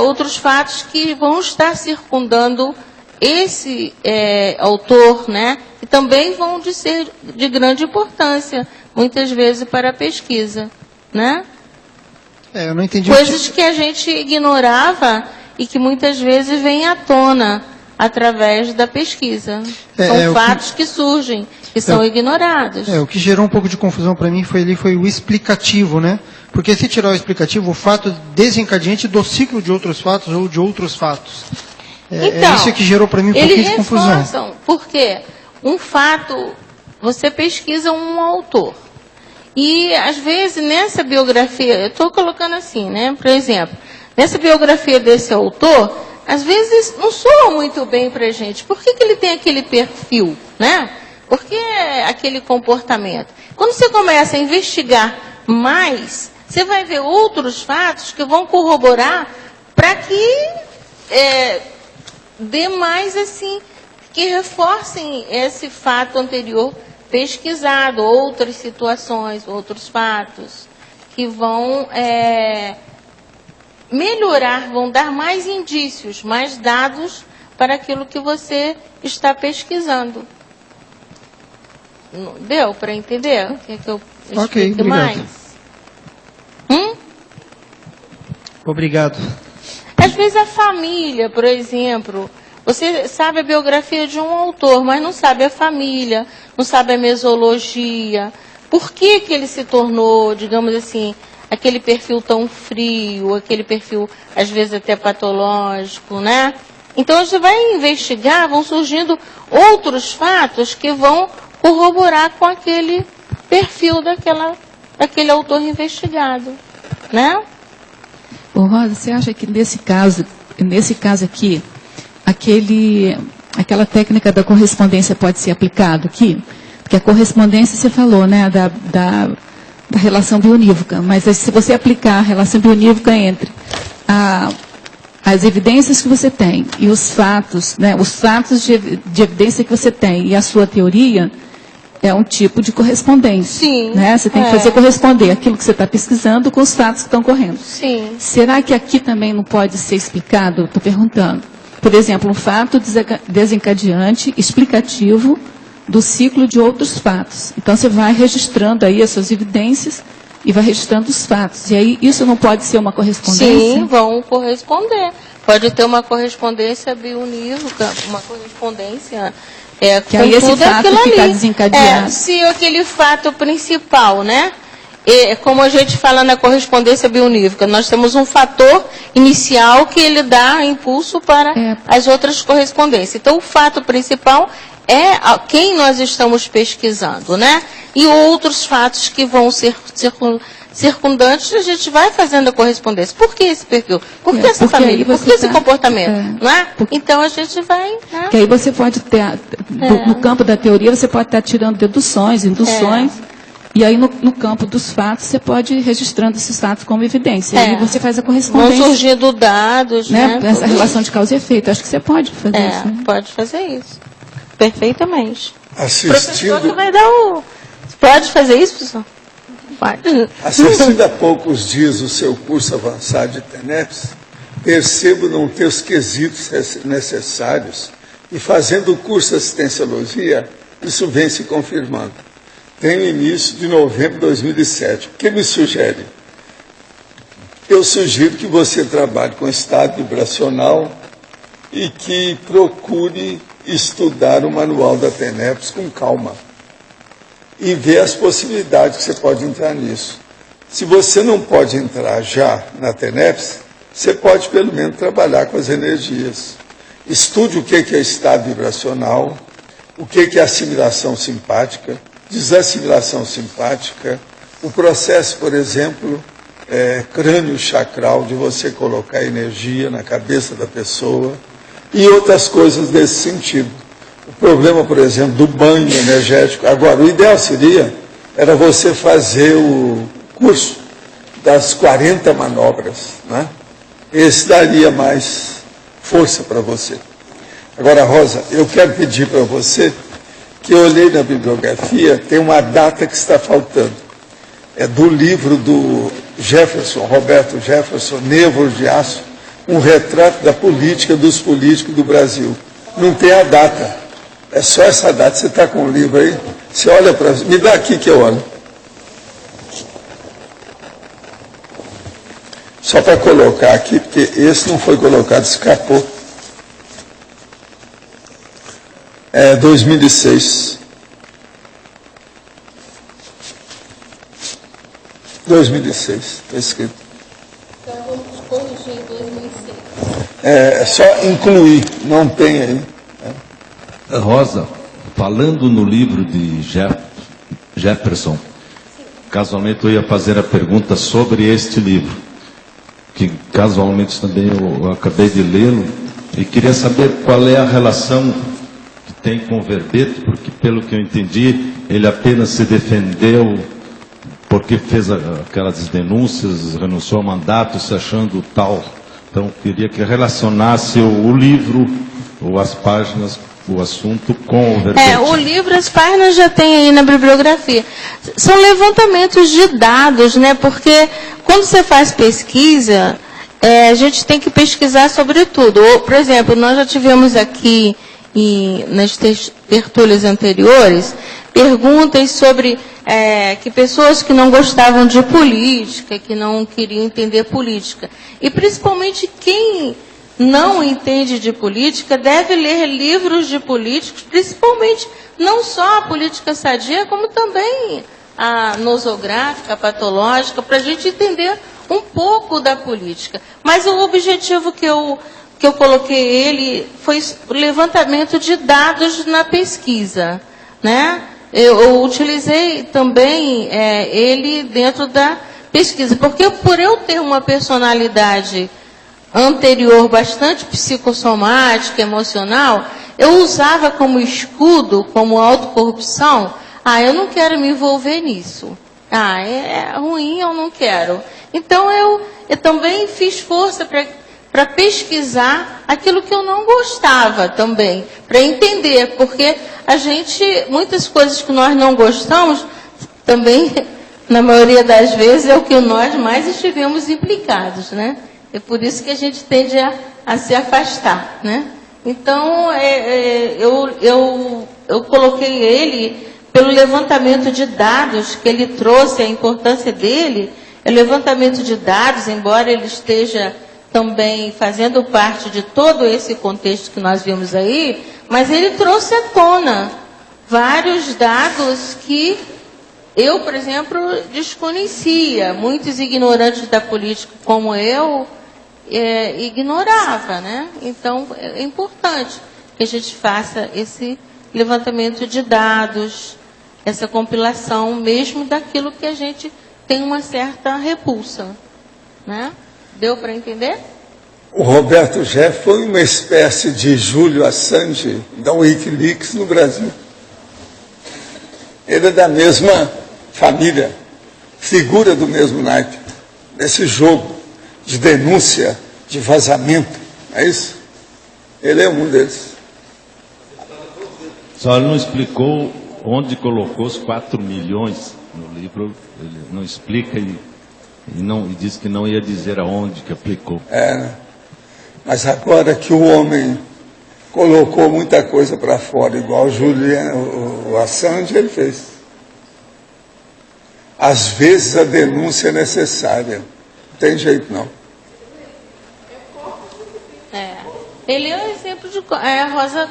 outros fatos que vão estar circundando esse autor, né? E também vão ser de grande importância, muitas vezes, para a pesquisa, né? Eu não entendi. Coisas que a gente ignorava e que muitas vezes vêm à tona através da pesquisa. São fatos que surgem, que são ignorados. O que gerou um pouco de confusão para mim foi o explicativo, né? Porque se tirar o explicativo, o fato desencadeante do ciclo de outros fatos ou de outros fatos. Então, isso que gerou para mim um pouquinho de confusão. Porque um fato, você pesquisa um autor. E, às vezes, nessa biografia, eu estou colocando assim, né? Por exemplo, nessa biografia desse autor, às vezes não soa muito bem para a gente. Por que ele tem aquele perfil, né? Por que aquele comportamento? Quando você começa a investigar mais, você vai ver outros fatos que vão corroborar para que dê mais assim, que reforcem esse fato anterior pesquisado, outras situações, outros fatos, que vão melhorar, vão dar mais indícios, mais dados para aquilo que você está pesquisando. Deu para entender? Quer que eu explique mais? Obrigado. Às vezes a família, por exemplo, você sabe a biografia de um autor, mas não sabe a família, não sabe a mesologia. Por que ele se tornou, digamos assim, aquele perfil tão frio, aquele perfil, às vezes, até patológico, né? Então, você vai investigar, vão surgindo outros fatos que vão corroborar com aquele perfil daquele autor investigado, né? Ô, Rosa, você acha que nesse caso aqui, aquela técnica da correspondência pode ser aplicada aqui? Porque a correspondência, você falou, né, da relação bionívoca, mas se você aplicar a relação bionívoca entre as evidências que você tem e os fatos, né, os fatos de evidência que você tem e a sua teoria, é um tipo de correspondência. Sim. Né? Você tem que fazer corresponder aquilo que você está pesquisando com os fatos que estão correndo. Sim. Será que aqui também não pode ser explicado? Estou perguntando. Por exemplo, um fato desencadeante, explicativo do ciclo de outros fatos. Então, você vai registrando aí as suas evidências e vai registrando os fatos. E aí isso não pode ser uma correspondência? Sim, vão corresponder. Pode ter uma correspondência biunívoca, uma correspondência que aí esse fato fica desencadeado. Se aquele fato principal, né? Como a gente fala na correspondência biunívoca, nós temos um fator inicial que ele dá impulso para as outras correspondências. Então, o fato principal é quem nós estamos pesquisando, né? E outros fatos que vão ser circundantes, a gente vai fazendo a correspondência. Por que esse perfil? Por que essa família? Por que esse comportamento? Não é? Então, a gente vai... Né? Que aí você pode ter, no campo da teoria, você pode estar tirando deduções, induções... E aí, no campo dos fatos, você pode ir registrando esses fatos como evidência. E aí você faz a correspondência. Vão surgindo dados, né? Essa relação de causa e efeito. Acho que você pode fazer isso. Né? Pode fazer isso. Perfeitamente. Assistindo... O professor que vai dar o... Pode fazer isso, professor? Pode. Assistindo há poucos dias o seu curso avançado de TENEPS, percebo não ter os quesitos necessários. E fazendo o curso de assistenciologia, isso vem se confirmando. Tem o início de novembro de 2007. O que me sugere? Eu sugiro que você trabalhe com estado vibracional e que procure estudar o manual da TENEPS com calma e ver as possibilidades que você pode entrar nisso. Se você não pode entrar já na TENEPS, você pode pelo menos trabalhar com as energias. Estude o que é estado vibracional, o que é assimilação simpática, desassimilação simpática, o processo, por exemplo, crânio chakral, de você colocar energia na cabeça da pessoa, e outras coisas desse sentido. O problema, por exemplo, do banho energético. Agora, o ideal era você fazer o curso das 40 manobras, né? Esse daria mais força para você. Agora, Rosa, eu quero pedir para você que eu olhei na bibliografia, tem uma data que está faltando. É do livro do Jefferson, Roberto Jefferson, Névoas de Aço, um retrato da política dos políticos do Brasil. Não tem a data. É só essa data. Você está com o livro aí? Você olha para... Me dá aqui que eu olho. Só para colocar aqui, porque esse não foi colocado, escapou. 2006. 2006, está escrito. Então vamos corrigir em 2006. É só incluir, não tem aí. Rosa, falando no livro de Jefferson, casualmente eu ia fazer a pergunta sobre este livro, que casualmente também eu acabei de lê-lo, e queria saber qual é a relação que tem com o verbete, porque pelo que eu entendi, ele apenas se defendeu porque fez aquelas denúncias, renunciou ao mandato, se achando tal. Então, queria que relacionasse o livro, ou as páginas, o assunto com o verbete. O livro, as páginas já tem aí na bibliografia. São levantamentos de dados, né? Porque quando você faz pesquisa, a gente tem que pesquisar sobre tudo. Por exemplo, nós já tivemos aqui, nas tertúlias anteriores, perguntas sobre que pessoas que não gostavam de política, que não queriam entender política. E principalmente quem não entende de política deve ler livros de políticos, principalmente não só a política sadia, como também a nosográfica, a patológica, para a gente entender um pouco da política. Mas o objetivo que eu coloquei ele foi o levantamento de dados na pesquisa, né? Eu utilizei também ele dentro da pesquisa, porque por eu ter uma personalidade anterior bastante psicossomática, emocional, eu usava como escudo, como autocorrupção, eu não quero me envolver nisso. É ruim, eu não quero. Então, eu também fiz força para pesquisar aquilo que eu não gostava também, para entender, porque muitas coisas que nós não gostamos, também, na maioria das vezes, é o que nós mais estivemos implicados, né? É por isso que a gente tende a se afastar, né? Então, eu coloquei ele pelo levantamento de dados que ele trouxe, a importância dele, é o levantamento de dados, embora ele esteja também fazendo parte de todo esse contexto que nós vimos aí, mas ele trouxe à tona vários dados que eu, por exemplo, desconhecia. Muitos ignorantes da política, como eu, ignorava, né? Então, é importante que a gente faça esse levantamento de dados, essa compilação, mesmo daquilo que a gente tem uma certa repulsa, né? Deu para entender? O Roberto Jeff foi uma espécie de Júlio Assange da Wikileaks no Brasil. Ele é da mesma família, figura do mesmo naipe, nesse jogo de denúncia, de vazamento, não é isso? Ele é um deles. Só ele não explicou onde colocou os 4 milhões no livro, ele não explica e disse que não ia dizer aonde que aplicou. Mas agora que o homem colocou muita coisa para fora, igual o Assange, ele fez. Às vezes a denúncia é necessária, não tem jeito não. Ele é um exemplo de... Rosa,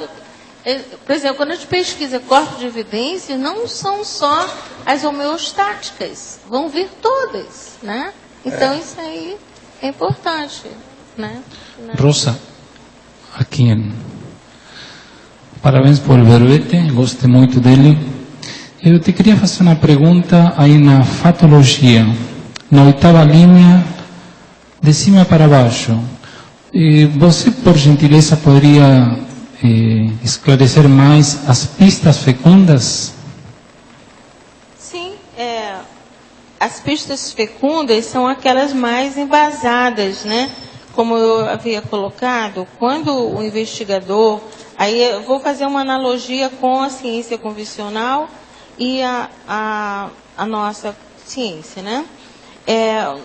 por exemplo, quando a gente pesquisa corpos de evidência, não são só as homeostáticas, vão vir todas, né? Então isso aí é importante, né? Rosa, aqui parabéns por verbete, gostei muito dele. Eu te queria fazer uma pergunta aí na fatologia, na 8ª linha, de cima para baixo. Você, por gentileza, poderia esclarecer mais as pistas fecundas? Sim, as pistas fecundas são aquelas mais embasadas, né? Como eu havia colocado, quando o investigador... Aí eu vou fazer uma analogia com a ciência convencional e a nossa ciência, né?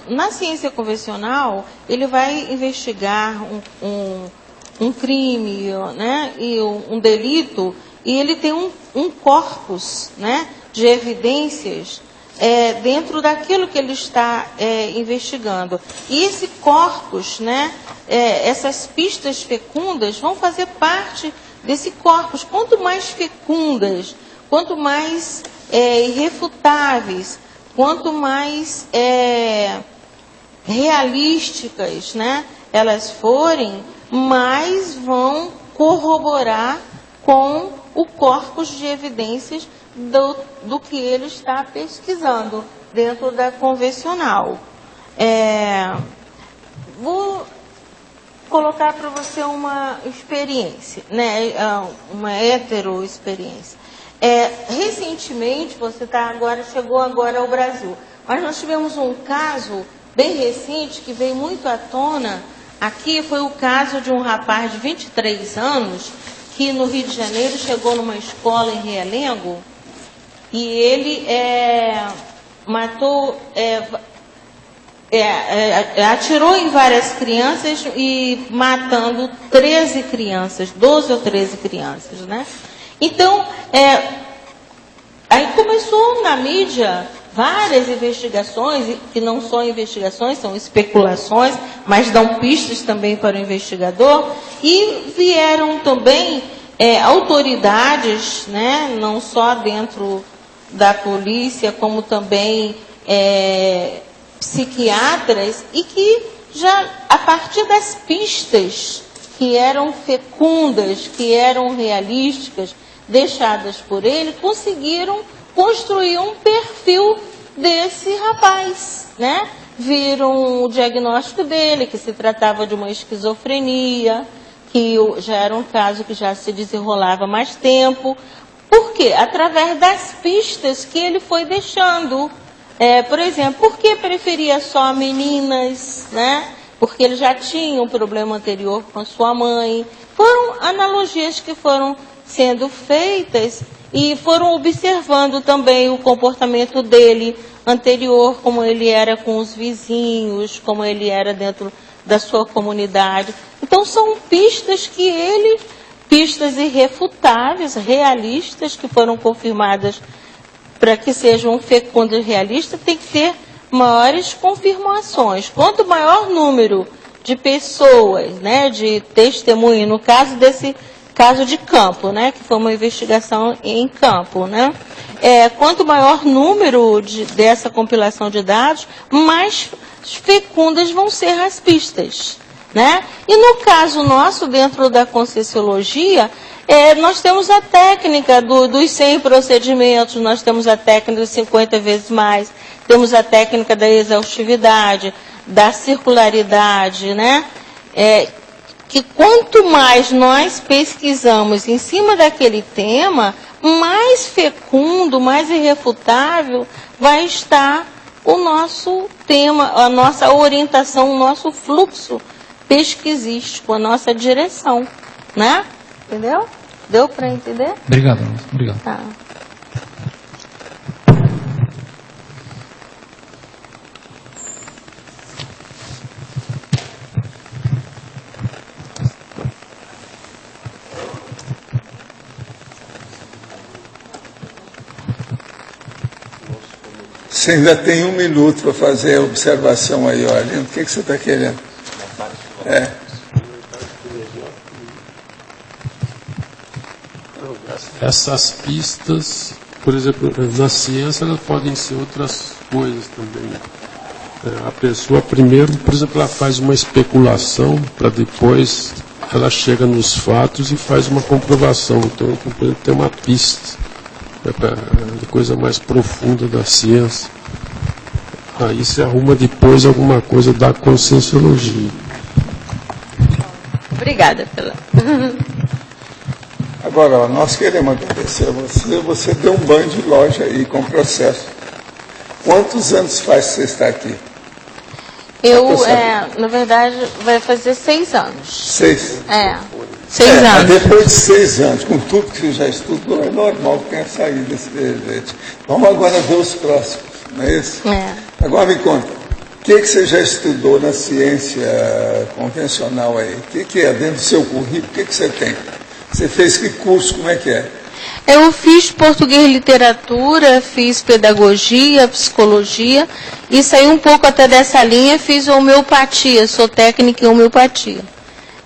Na ciência convencional, ele vai investigar um crime, né, e um delito, e ele tem um corpus, né, de evidências dentro daquilo que ele está investigando. E esse corpus, né, essas pistas fecundas vão fazer parte desse corpus. Quanto mais fecundas, quanto mais irrefutáveis, quanto mais realísticas, né, elas forem, mais vão corroborar com o corpus de evidências do que ele está pesquisando dentro da convencional. Vou colocar para você uma experiência, né, uma heteroexperiência. Recentemente, você chegou agora ao Brasil, mas nós tivemos um caso bem recente que veio muito à tona. Aqui foi o caso de um rapaz de 23 anos que no Rio de Janeiro chegou numa escola em Realengo e ele matou, atirou em várias crianças e matando 13 crianças, 12 ou 13 crianças, né? Então, aí começou na mídia várias investigações, que não são investigações, são especulações, mas dão pistas também para o investigador, e vieram também autoridades, né, não só dentro da polícia, como também psiquiatras, e que já, a partir das pistas que eram fecundas, que eram realísticas, deixadas por ele, conseguiram construir um perfil desse rapaz, né? Viram o diagnóstico dele, que se tratava de uma esquizofrenia, que já era um caso que já se desenrolava há mais tempo. Por quê? Através das pistas que ele foi deixando. Por exemplo, por que preferia só meninas, né? Porque ele já tinha um problema anterior com a sua mãe. Foram analogias que foram sendo feitas e foram observando também o comportamento dele anterior, como ele era com os vizinhos, como ele era dentro da sua comunidade. Então são pistas pistas irrefutáveis, realistas, que foram confirmadas para que sejam fecundas e realistas, tem que ter maiores confirmações. Quanto maior número de pessoas, né, de testemunho, no caso desse caso de campo, né, que foi uma investigação em campo, né, quanto maior número dessa compilação de dados, mais fecundas vão ser as pistas, né? E no caso nosso, dentro da Conscienciologia, nós temos a técnica dos 100 procedimentos, nós temos a técnica dos 50 vezes mais, temos a técnica da exaustividade, da circularidade, né? Que quanto mais nós pesquisamos em cima daquele tema, mais fecundo, mais irrefutável vai estar o nosso tema, a nossa orientação, o nosso fluxo pesquisístico, a nossa direção, né? Entendeu? Deu para entender? Obrigado, obrigado. Tá. Você ainda tem 1 minuto para fazer a observação aí, olha. O que você está querendo? Essas pistas, por exemplo, na ciência, elas podem ser outras coisas também. A pessoa primeiro, por exemplo, ela faz uma especulação para depois ela chega nos fatos e faz uma comprovação. Então, por exemplo, tem uma pista. A coisa mais profunda da ciência. Aí se arruma depois alguma coisa da Conscienciologia. Obrigada pela... Agora, ó, nós queremos agradecer a você. Você deu um banho de loja aí com o processo. Quantos anos faz que você está aqui? Na verdade, vai fazer 6 anos. 6? 6 anos. Depois de 6 anos, com tudo que você já estudou, é normal que tenha saído desse verbete. Vamos agora ver os próximos, não é isso? Agora me conta, o que você já estudou na ciência convencional aí? O que é dentro do seu currículo? O que você tem? Você fez que curso? Como é que é? Eu fiz português e literatura, fiz pedagogia, psicologia, e saí um pouco até dessa linha, fiz homeopatia, sou técnica em homeopatia.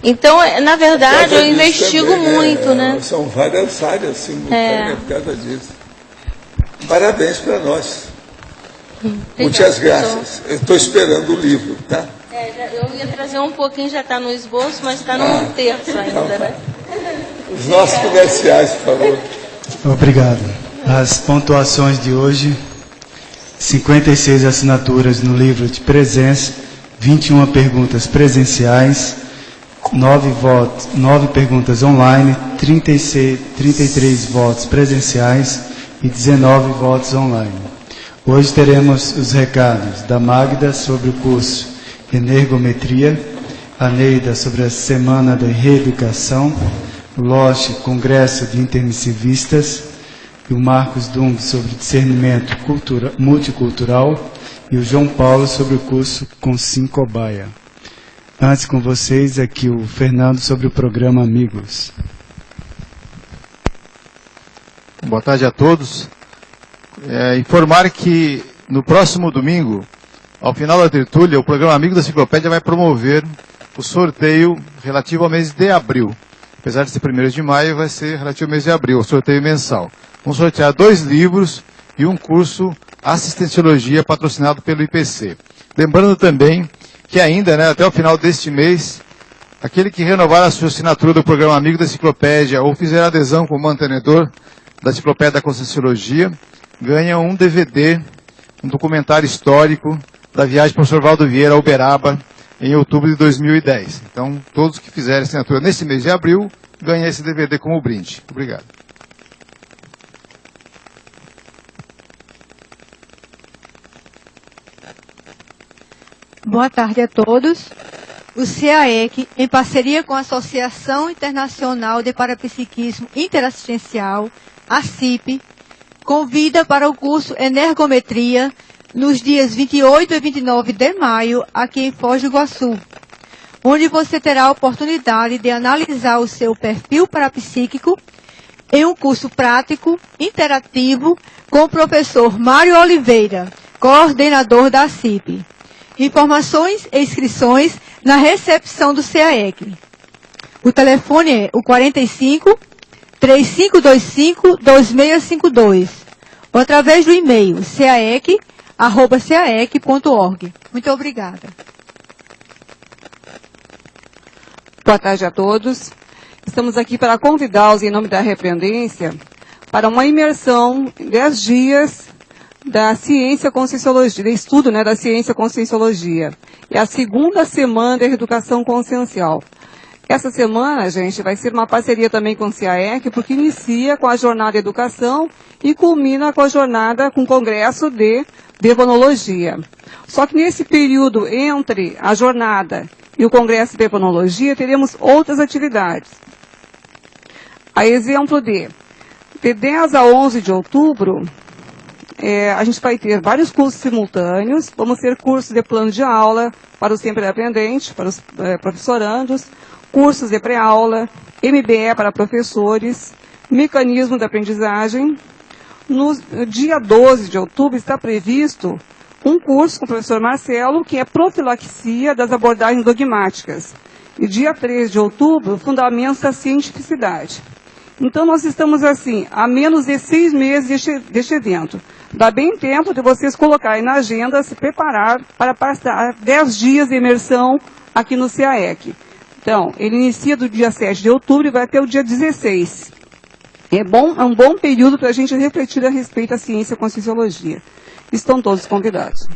Então, na verdade, eu investigo também, muito, né? São várias áreas simultâneas por causa disso. Parabéns para nós. Muitas graças. Eu estou esperando o livro, tá? Eu ia trazer um pouquinho, já está no esboço, mas está num terço ainda, né? Os nossos comerciais, por favor. Obrigado. As pontuações de hoje: 56 assinaturas no livro de presença, 21 perguntas presenciais, 9 perguntas online, 33 votos presenciais e 19 votos online. Hoje teremos os recados da Magda sobre o curso Energometria, a Neida sobre a Semana da Reeducação, o Loche, Congresso de Intermissivistas, e o Marcos Dung sobre discernimento multicultural, e o João Paulo sobre o curso Consim Cobaia. Antes com vocês, aqui o Fernando sobre o programa Amigos. Boa tarde a todos. Informar que no próximo domingo, ao final da tertúlia, o programa Amigo da Enciclopédia vai promover o sorteio relativo ao mês de abril. Apesar de ser 1º de maio, vai ser relativo ao mês de abril, o sorteio mensal. Vamos sortear 2 livros e um curso Assistenciologia patrocinado pelo IPC. Lembrando também que ainda, até o final deste mês, aquele que renovar a sua assinatura do programa Amigo da Enciclopédia ou fizer adesão como mantenedor da Enciclopédia da Conscienciologia, ganha um DVD, um documentário histórico da viagem do professor Valdo Vieira a Uberaba, em outubro de 2010. Então, todos que fizerem assinatura nesse mês de abril, ganham esse DVD como brinde. Obrigado. Boa tarde a todos. O CAEC, em parceria com a Associação Internacional de Parapsiquismo Interassistencial, a CIP, convida para o curso Energometria nos dias 28 e 29 de maio, aqui em Foz do Iguaçu, onde você terá a oportunidade de analisar o seu perfil parapsíquico em um curso prático, interativo, com o professor Mário Oliveira, coordenador da CIP. Informações e inscrições na recepção do CAEC. O telefone é o 45 3525 2652, ou através do e-mail caec@caec.org. Muito obrigada. Boa tarde a todos. Estamos aqui para convidá-los, em nome da Repreendência, para uma imersão em 10 dias da ciência conscienciologia, de estudo, da ciência conscienciologia. É a segunda semana da educação consciencial. Essa semana, gente, vai ser uma parceria também com o CAEC, porque inicia com a jornada de educação e culmina com a jornada, com o congresso de devonologia. Só que nesse período entre a jornada e o congresso de devonologia, teremos outras atividades. A exemplo de 10 a 11 de outubro, a gente vai ter vários cursos simultâneos. Vamos ter cursos de plano de aula para o sempre aprendente, para os professorandos, cursos de pré-aula, MBE para professores, mecanismo de aprendizagem. No dia 12 de outubro está previsto um curso com o professor Marcelo, que é profilaxia das abordagens dogmáticas. E dia 13 de outubro, fundamentos da cientificidade. Então nós estamos assim, a menos de 6 meses deste evento. Dá bem tempo de vocês colocarem na agenda, se preparar para passar 10 dias de imersão aqui no CAEC. Então, ele inicia do dia 7 de outubro e vai até o dia 16. É um bom período para a gente refletir a respeito da ciência conscienciologia. Estão todos convidados.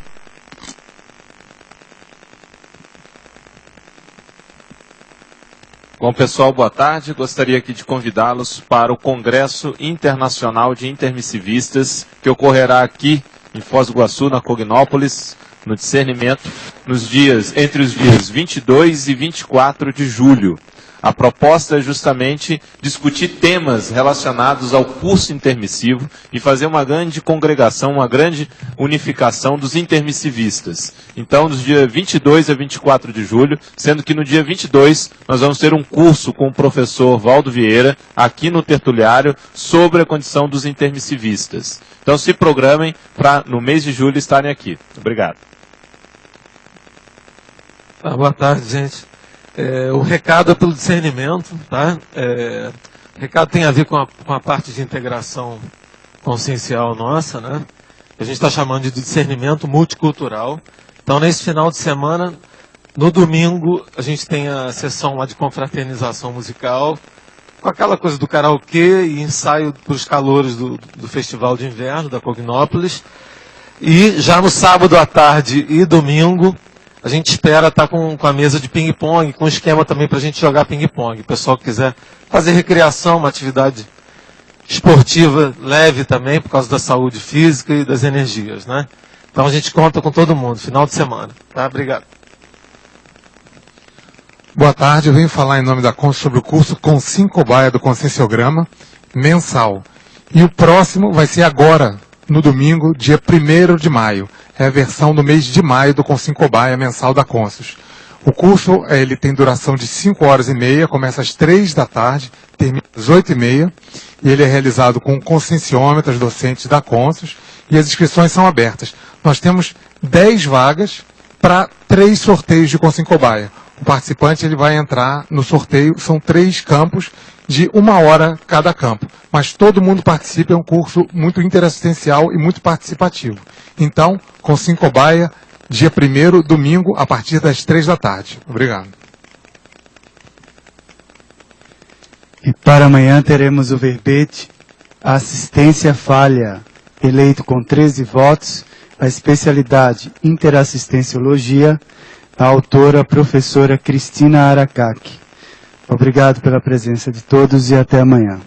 Bom, pessoal, boa tarde. Gostaria aqui de convidá-los para o Congresso Internacional de Intermissivistas, que ocorrerá aqui em Foz do Iguaçu, na Cognópolis, no Discernimento, entre os dias 22 e 24 de julho. A proposta é justamente discutir temas relacionados ao curso intermissivo e fazer uma grande congregação, uma grande unificação dos intermissivistas. Então, dos dias 22 a 24 de julho, sendo que no dia 22 nós vamos ter um curso com o professor Valdo Vieira, aqui no Tertuliário, sobre a condição dos intermissivistas. Então, se programem para, no mês de julho, estarem aqui. Obrigado. Boa tarde, gente. O recado é pelo discernimento, tá? O recado tem a ver com a parte de integração consciencial nossa, né? A gente está chamando de discernimento multicultural. Então, nesse final de semana, no domingo, a gente tem a sessão lá de confraternização musical, com aquela coisa do karaokê e ensaio para os calouros do Festival de Inverno, da Cognópolis. E já no sábado à tarde e domingo, a gente espera estar com a mesa de ping-pong, com esquema também para a gente jogar ping-pong. O pessoal que quiser fazer recreação, uma atividade esportiva leve também, por causa da saúde física e das energias, né? Então a gente conta com todo mundo, final de semana. Tá? Obrigado. Boa tarde, eu venho falar em nome da Consciência sobre o curso Consciencobaia do Conscienciograma mensal. E o próximo vai ser agora, no domingo, dia 1º de maio. É a versão do mês de maio do Consciencobaia mensal da Conscius. O curso ele tem duração de 5 horas e meia, começa às 3 da tarde, termina às 8h30, e ele é realizado com conscienciômetras docentes da Conscius, e as inscrições são abertas. Nós temos 10 vagas para 3 sorteios de Consciencobaia. O participante ele vai entrar no sorteio, são 3 campos de 1 hora cada campo. Mas todo mundo participa, é um curso muito interassistencial e muito participativo. Então, Consciencobaia, dia 1º, domingo, a partir das 3 da tarde. Obrigado. E para amanhã teremos o verbete Assistência Falha, eleito com 13 votos, a especialidade Interassistenciologia, a autora, a professora Cristina Aracaki. Obrigado pela presença de todos e até amanhã.